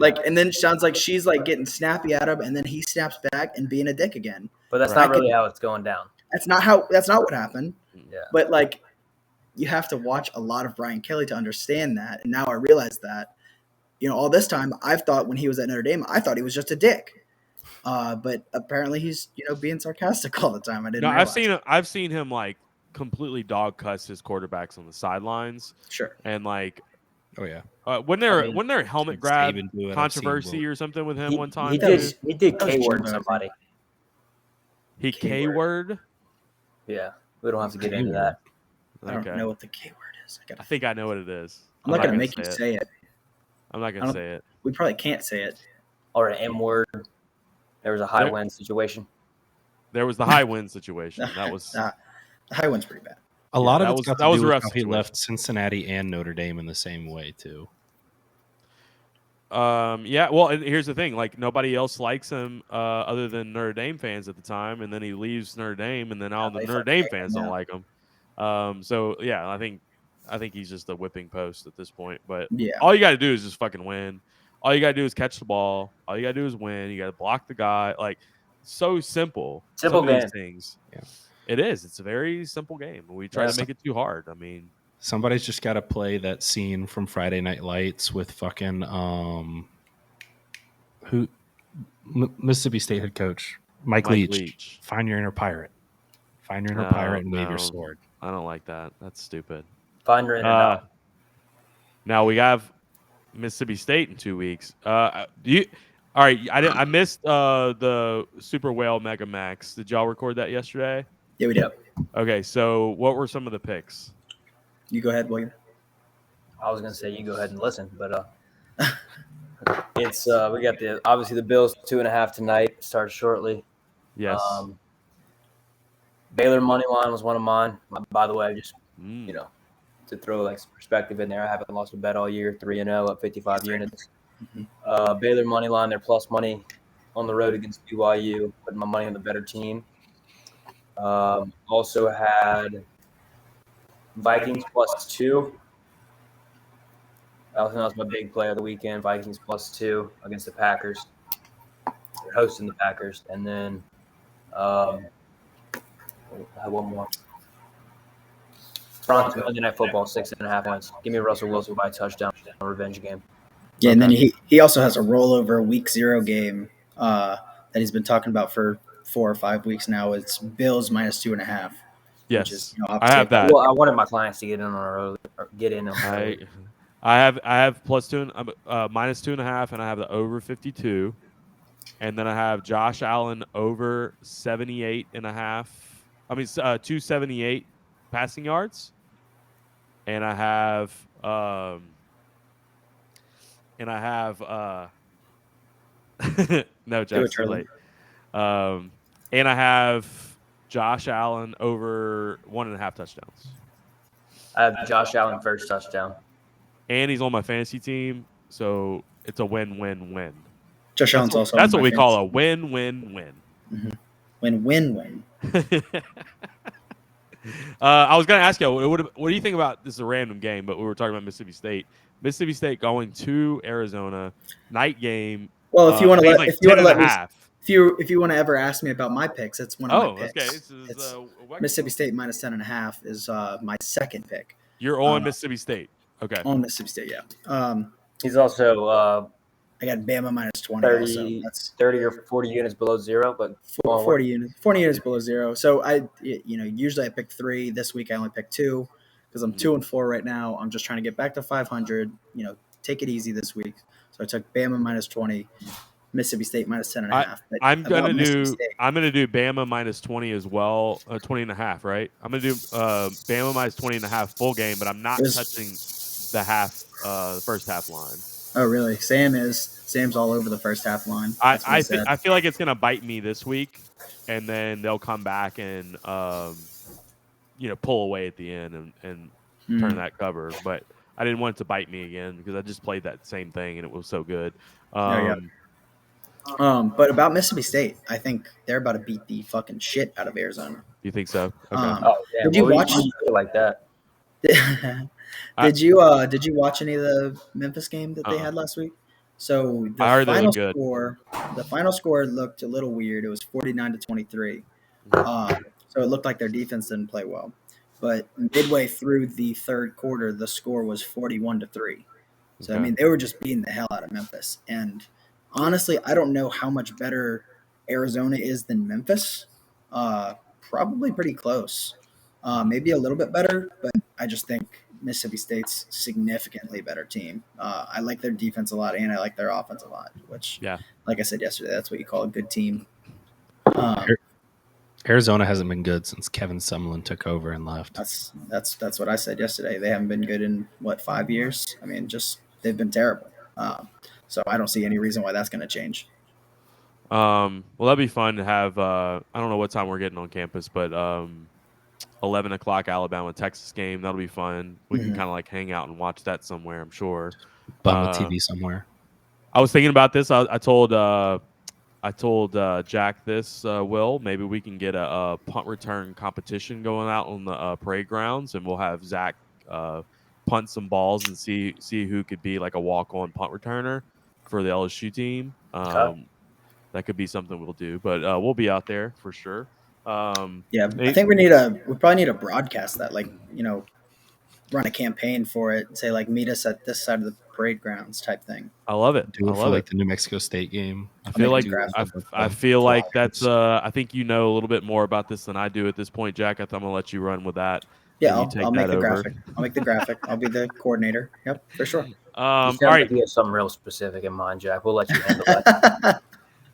Like, and then it sounds like she's like getting snappy at him, and then he snaps back and being a dick again.
But that's not really how it's going down.
That's not what happened.
Yeah.
But like, you have to watch a lot of Brian Kelly to understand that. And now I realize that, all this time I've thought when he was at Notre Dame, I thought he was just a dick. But apparently he's, being sarcastic all the time. I didn't realize.
I've seen him like completely dog cuss his quarterbacks on the sidelines.
Sure.
And like,
oh yeah.
When their helmet grab controversy or something with him one time,
he did K-word somebody.
He K-word?
Yeah, we don't have to get into that.
I don't know what the K word is.
I think I know what it is.
I'm not going to make you say it.
I'm not going to say it.
We probably can't say it.
Or an M word. There was a high wind situation.
There was the high wind situation. That was
the high wind's pretty bad.
A lot of it's got to do with how he
situation.
left Cincinnati and Notre Dame in the same way too.
Yeah, well, and here's the thing: like nobody else likes him other than Notre Dame fans at the time, and then he leaves Notre Dame, and then all the Notre Dame fans don't like him. So yeah, I think he's just a whipping post at this point. But all you got to do is just fucking win. All you got to do is catch the ball. All you got to do is win. You got to block the guy. Like so simple.
Simple game.
These things. Yeah, it is. It's a very simple game. We try to make it too hard. I mean.
Somebody's just got to play that scene from Friday Night Lights with fucking Mississippi State head coach Mike Leach. Find your inner pirate. Find your inner pirate and wave your sword.
I don't like that. That's stupid.
Find your inner
Now we have Mississippi State in 2 weeks. All right, I missed the Super Whale Mega Max. Did y'all record that yesterday?
Yeah, we did.
Okay, so what were some of the picks?
You go ahead, William.
I was gonna say you go ahead and listen, but it's we got obviously the Bills 2.5 tonight. Starts shortly.
Yes.
Baylor money line was one of mine. By the way, just to throw like some perspective in there, I haven't lost a bet all year. 3-0 at 55 units. Mm-hmm. Baylor money line, they're plus money on the road against BYU. Putting my money on the better team. Also had Vikings +2. I think that was my big play of the weekend. Vikings +2 against the Packers. They're hosting the Packers. And then I have one more. Broncos Monday Night Football, 6.5 points. Give me Russell Wilson by a touchdown, a revenge game.
Yeah, and then he also has a rollover week 0 game that he's been talking about for 4 or 5 weeks now. It's Bills -2.5.
Yes,
is,
I have that.
Well, I wanted my clients to get in on early.
I have +2, -2.5, and I have the over 52, and then I have Josh Allen over 78.5. I mean, 278 passing yards, and I have no, Jack's too late. And I have Josh Allen over 1.5 touchdowns.
I have Josh Allen first touchdown.
And he's on my fantasy team, so it's a win-win-win.
Josh Allen's also
that's what we call a win-win-win.
Mm-hmm. Win-win-win.
I was going to ask you, what do you think about this? Is a random game, but we were talking about Mississippi State. Mississippi State going to Arizona, night game.
Well, if you want to let,
like
if you want to let me,
half.
if you want to ever ask me about my picks, it's one of my picks.
Okay. This is,
Mississippi State -10.5 is my second pick.
You're on Mississippi State. Okay.
On Mississippi State, yeah.
He's also
I got Bama -20.
30,
also. That's
30 or 40 units below 0, but
40 units below 0. So usually I pick 3. This week I only picked 2 because I'm 2-4 right now. I'm just trying to get back to 500. Take it easy this week. So I took Bama -20, Mississippi State -10.5.
I'm gonna do Bama -20 as well, 20.5. Right? I'm gonna do Bama -20.5 full game, but I'm not touching the half, the first half line.
Oh, really? Sam's all over the first half line.
I feel like it's gonna bite me this week, and then they'll come back and pull away at the end and turn that cover. But I didn't want it to bite me again because I just played that same thing and it was so good.
But about Mississippi State, I think they're about to beat the fucking shit out of Arizona.
You think so?
Okay.
Did you watch like that?
Did you watch any of the Memphis game that they had last week? So the final score looked a little weird. It was 49-23. So it looked like their defense didn't play well. But midway through the third quarter, the score was 41-3. So I mean, they were just beating the hell out of Memphis. And honestly, I don't know how much better Arizona is than Memphis. Probably pretty close. Maybe a little bit better, but I just think Mississippi State's significantly better team. I like their defense a lot, and I like their offense a lot, which, like I said yesterday, that's what you call a good team.
Arizona hasn't been good since Kevin Sumlin took over and left.
That's what I said yesterday. They haven't been good in 5 years. I mean, just they've been terrible. So I don't see any reason why that's going to change.
Well, that'd be fun to have. I don't know what time we're getting on campus, but 11 o'clock Alabama Texas game. That'll be fun. We can kind of like hang out and watch that somewhere. I'm sure.
Bum a TV somewhere.
I was thinking about this. I told Jack this. Will, maybe we can get a punt return competition going out on the parade grounds, and we'll have Zach punt some balls and see who could be like a walk-on punt returner for the LSU team. That could be something we'll do, but we'll be out there for sure.
I think we probably need a broadcast that, like, run a campaign for it and say, like, meet us at this side of the parade grounds type thing.
I love it.
Do it for like the New Mexico State game.
I feel like that's I think you know a little bit more about this than I do at this point, Jack. I'm gonna let you run with that.
Yeah, I'll make the graphic. I'll make the graphic. I'll be the coordinator. Yep, for sure.
All right.
Like you have something real specific in mind, Jack. We'll let you handle that.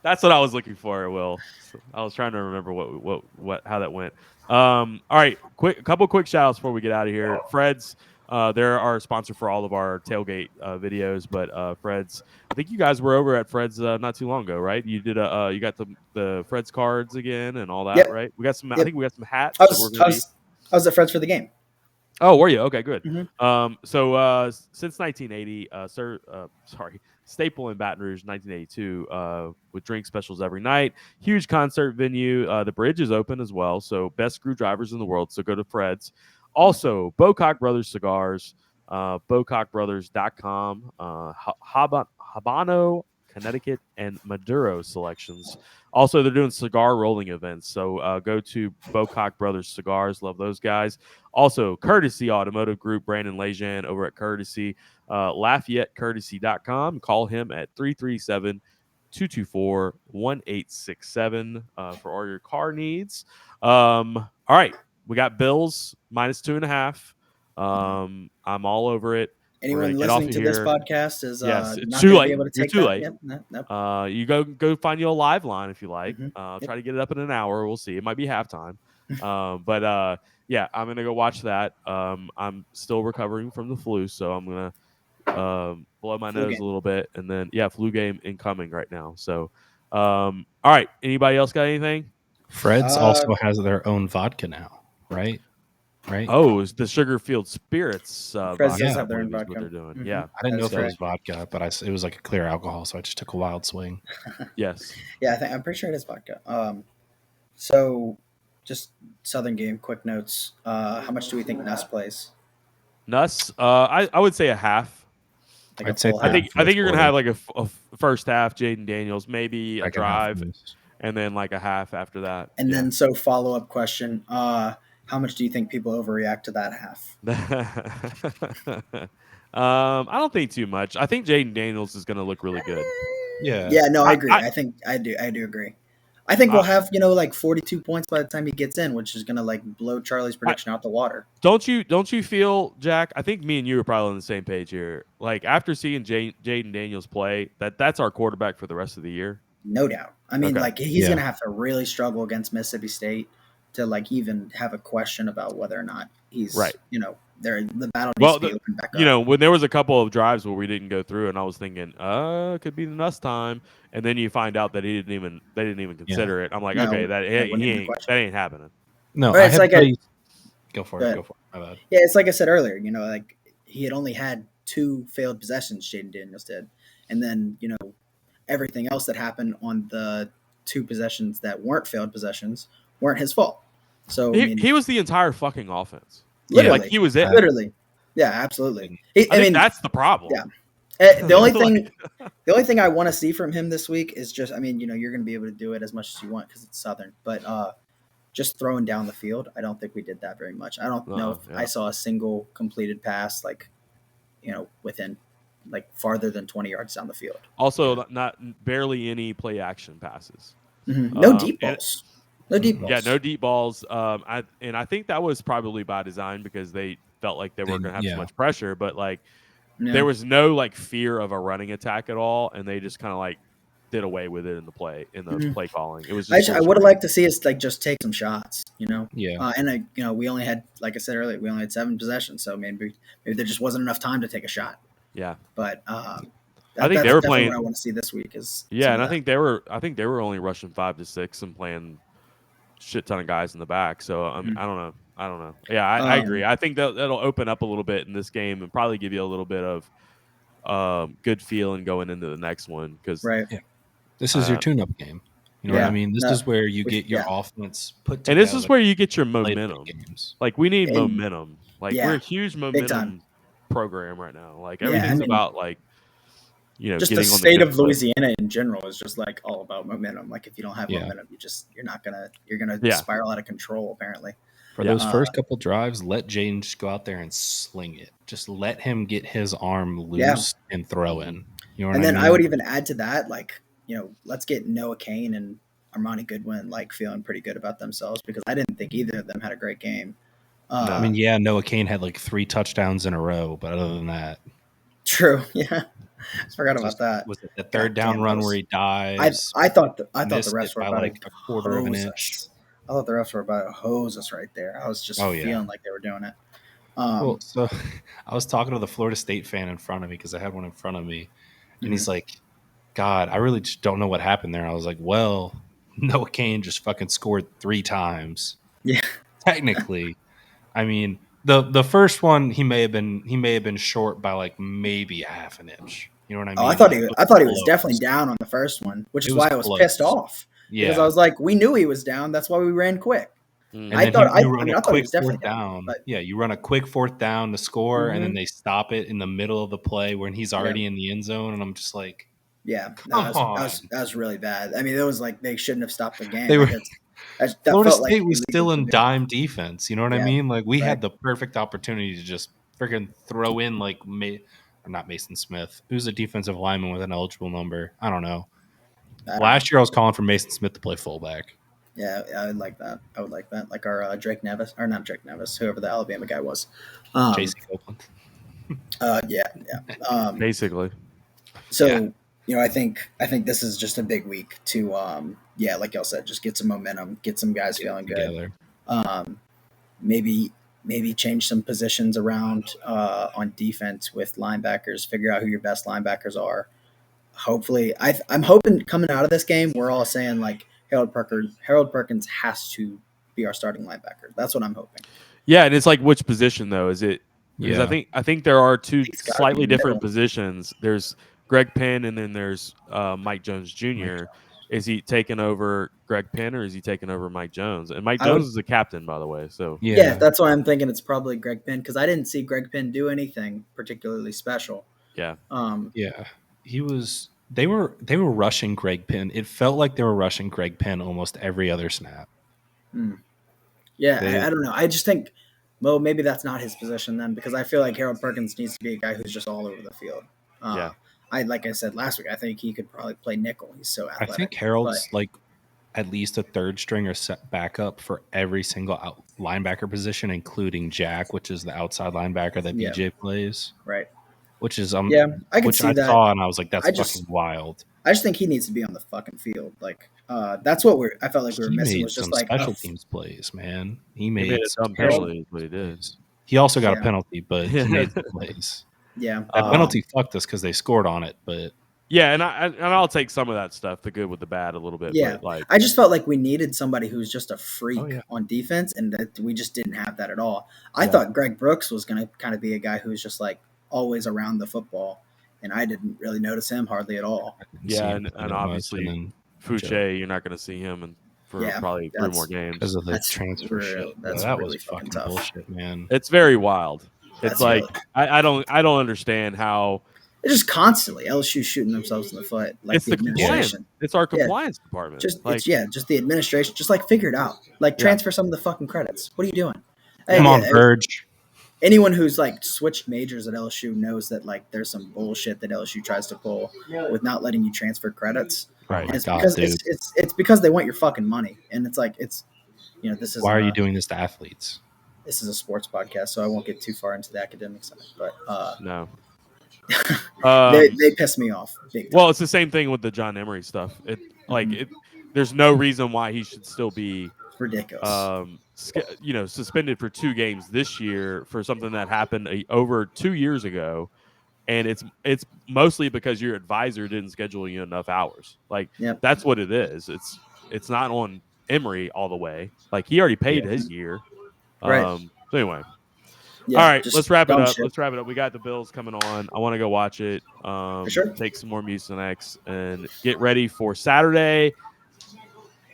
That's what I was looking for, Will. I was trying to remember how that went. All right, a couple quick shout outs before we get out of here. Fred's, they're our sponsor for all of our tailgate videos, but Fred's, I think you guys were over at Fred's not too long ago, right? You did you got the Fred's cards again and all that,
yep.
right? We got some.
Yep.
I think we got some hats.
I was at Fred's for the game.
Oh, were you? Okay, good.
Mm-hmm.
So since 1980, Staple in Baton Rouge, 1982, with drink specials every night. Huge concert venue. The bridge is open as well. So best screwdrivers in the world. So go to Fred's. Also, Bocock Brothers Cigars, bocockbrothers.com. Habano, Connecticut, and Maduro selections. Also, they're doing cigar rolling events. So go to Bocock Brothers Cigars. Love those guys. Also, Courtesy Automotive Group, Brandon Lejean over at Courtesy. LafayetteCourtesy.com. Call him at 337-224-1867 for all your car needs. All right. We got Bills -2.5. I'm all over it.
Anyone listening to this podcast is
yes, it's
not
too
going to
late.
be able to take
You're too
that.
late.
Yep.
You go find you a live line if you like.
Mm-hmm.
Try to get it up in an hour. We'll see. It might be halftime. But yeah, I'm gonna go watch that. I'm still recovering from the flu, so I'm gonna blow my nose a little bit, and then flu game incoming right now. So, all right. Anybody else got anything?
Fred's also has their own vodka now, right? Right.
Oh, it's the Sugarfield Spirits.
Fred's does have their own vodka.
What they're doing.
Mm-hmm.
Yeah,
I didn't know if it was vodka, but it was like a clear alcohol, so I just took a wild swing.
Yes.
Yeah, I'm pretty sure it is vodka. So just Southern game, quick notes. How much do we think Nuss plays?
Nuss, I would say a half.
Like
I'd say
I think you're gonna have like a first half, Jaden Daniels, maybe a drive, and then like a half after that.
And then follow up question: how much do you think people overreact to that half?
I don't think too much. I think Jaden Daniels is gonna look really good.
Yeah. No, I agree. I do agree. I think we'll have, like 42 points by the time he gets in, which is going to like blow Charlie's prediction out the water.
Don't you feel, Jack? I think me and you are probably on the same page here. Like after seeing Jaden Daniels play, that's our quarterback for the rest of the year.
No doubt. I mean, like he's going to have to really struggle against Mississippi State to like even have a question about whether or not he's right. The battle needs to be opened back up.
When there was a couple of drives where we didn't go through, and I was thinking, it could be the Nuss time, and then you find out that they didn't even consider it. I'm like, okay, that ain't happening.
No,
right, it's like
go for it. My bad.
Yeah, it's like I said earlier. Like he had only had 2 failed possessions. Jaden Daniels did, and then everything else that happened on the 2 possessions that weren't failed possessions weren't his fault. So
he was the entire fucking offense.
Literally,
like he was it.
Literally, yeah, absolutely.
I mean, that's the problem.
Yeah. The only thing I want to see from him this week is just, you're going to be able to do it as much as you want because it's Southern, but just throwing down the field, I don't think we did that very much. I don't know if I saw a single completed pass within like farther than 20 yards down the field.
Also, not barely any play action passes.
Mm-hmm. No deep balls. No deep balls.
Yeah, no deep balls. I think that was probably by design because they felt like they weren't going to have so much pressure, but like there was no like fear of a running attack at all, and they just kind of like did away with it in the play play calling. It was
I
just
would have liked to see us like just take some shots,
Yeah.
And we only had, like I said earlier, we only had 7 possessions, so maybe there just wasn't enough time to take a shot.
Yeah,
But
I think
that's
they were
definitely
playing.
what I want to see this week is
Yeah, and I think they were only rushing 5 to 6 and playing shit ton of guys in the back. So I don't know. Yeah, I agree. I think that'll open up a little bit in this game and probably give you a little bit of good feeling going into the next one because
right.
Yeah. This is your tune-up game. You know what I mean? This is where you get your offense put together.
And this is where you get your momentum.
Games.
Like we need momentum. Like we're a huge
big time
momentum program right now. Like everything's about like
just
getting
the
on
state
the
of Louisiana in general is just like all about momentum. Like if you don't have momentum, you're gonna spiral out of control. Apparently,
for those first couple drives, let Jaden just go out there and sling it. Just let him get his arm loose and throw in. You know what
and then
I mean?
I would even add to that, like let's get Noah Kane and Armani Goodwin like feeling pretty good about themselves because I didn't think either of them had a great game.
I mean, Noah Kane had like 3 touchdowns in a row, but other than that,
true. Yeah. I forgot about that.
Was it the third down run where he dives?
I thought the refs were about
like a quarter of an inch.
Us. I thought the refs were about to hose us right there. I was just feeling like they were doing it.
Well, so I was talking to the Florida State fan in front of me because I had one in front of me, and he's like, "God, I really just don't know what happened there." I was like, "Well, Noah Kane just fucking scored 3 times."
Yeah,
technically, I mean. The first one he may have been short by like maybe half an inch. You know what I mean?
Oh, I thought he was definitely down on the first one, which is why I was pissed off. Yeah, because I was like, we knew he was down. That's why we ran quick.
And I thought he was definitely down. But you run a quick 4th down to score, and then they stop it in the middle of the play when he's already in the end zone, and I'm just like,
that was really bad. I mean, it was like they shouldn't have stopped the game.
Florida State was still in dime defense. You know what I mean? Like we had the perfect opportunity to just freaking throw in like not Mason Smith, who's a defensive lineman with an eligible number. I don't know. Last year I was calling for Mason Smith to play fullback.
Yeah, I would like that. Like our Drake Nevis, or not Drake Nevis, whoever the Alabama guy was.
J.C. Copeland.
Basically.
So I think this is just a big week to like y'all said, just get some momentum, get some guys feeling good. Maybe change some positions around on defense with linebackers. Figure out who your best linebackers are. Hopefully, I'm hoping coming out of this game, we're all saying like Harold Perkins has to be our starting linebacker. That's what I'm hoping.
Yeah, and it's like which position though? Is it? Because I think there are 2 slightly different positions. There's Greg Penn and then there's Mike Jones Jr. Is he taking over Greg Penn or is he taking over Mike Jones? And Mike Jones is the captain, by the way. So
yeah, that's why I'm thinking it's probably Greg Penn because I didn't see Greg Penn do anything particularly special.
Yeah.
He was. They were rushing Greg Penn. It felt like they were rushing Greg Penn almost every other snap.
Yeah, I don't know. I just think, well, maybe that's not his position then because I feel like Harold Perkins needs to be a guy who's just all over the field. Like I said last week, I think he could probably play nickel. He's so athletic.
I think Harold's like at least a 3rd string or set backup for every single linebacker position, including Jack, which is the outside linebacker that BJ plays.
Right.
Which is
I can see that.
Saw and I was like, that's fucking wild.
I just think he needs to be on the fucking field. Like that's what I felt like we were missing. Was just like
special teams plays, man. He made
some penalties, but he did.
He also got a penalty, but he made the plays.
Yeah,
that penalty fucked us because they scored on it, but
and I'll take some of that stuff, the good with the bad, a little bit.
Yeah,
but
I just felt like we needed somebody who's just a freak on defense, and that we just didn't have that at all. I thought Greg Brooks was going to kind of be a guy who's just like always around the football, and I didn't really notice him hardly at all.
Yeah, and obviously Fouché, you're not going to see him for probably 3 more games
because of the transfer shit. That
really
was fucking tough. Bullshit, man.
It's very wild. It's like I don't understand how
it's just constantly LSU shooting themselves in the foot. Like
it's the administration. It's our compliance department.
Just just the administration. Just like figure it out. Like transfer some of the fucking credits. What are you doing?
Come on, Verge.
Anyone who's like switched majors at LSU knows that like there's some bullshit that LSU tries to pull with not letting you transfer credits.
Right.
It's because it's because they want your fucking money, and it's like this is
why are you doing this to athletes?
This is a sports podcast, so I won't get too far into the academic side. But
no,
They piss me off. Big time.
Well, it's the same thing with the John Emery stuff. There's no reason why he should still be
ridiculous.
Suspended for 2 games this year for something that happened over 2 years ago, and it's mostly because your advisor didn't schedule you enough hours. Like that's what it is. It's not on Emery all the way. Like he already paid his year.
Right.
So anyway.
Yeah,
all right, let's wrap it up.
Shit.
Let's wrap it up. We got the Bills coming on. I want to go watch it.
For sure.
Take some more Mucinex and get ready for Saturday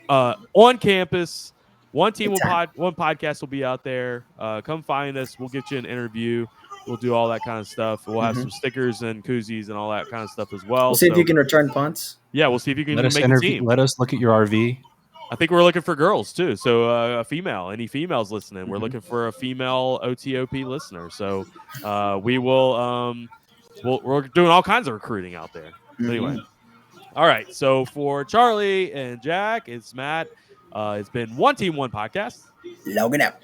on campus. One podcast will be out there. Come find us. We'll get you an interview. We'll do all that kind of stuff. We'll have some stickers and koozies and all that kind of stuff as well.
We'll see if you can return punts.
Yeah, we'll see if you can
make a team. Let us look at your RV.
I think we're looking for girls too. So a female, any females listening, we're looking for a female OTOP listener. So we will, we're doing all kinds of recruiting out there. Anyway. All right. So for Charlie and Jack, it's Matt. It's been One Team, One Podcast.
Logan out.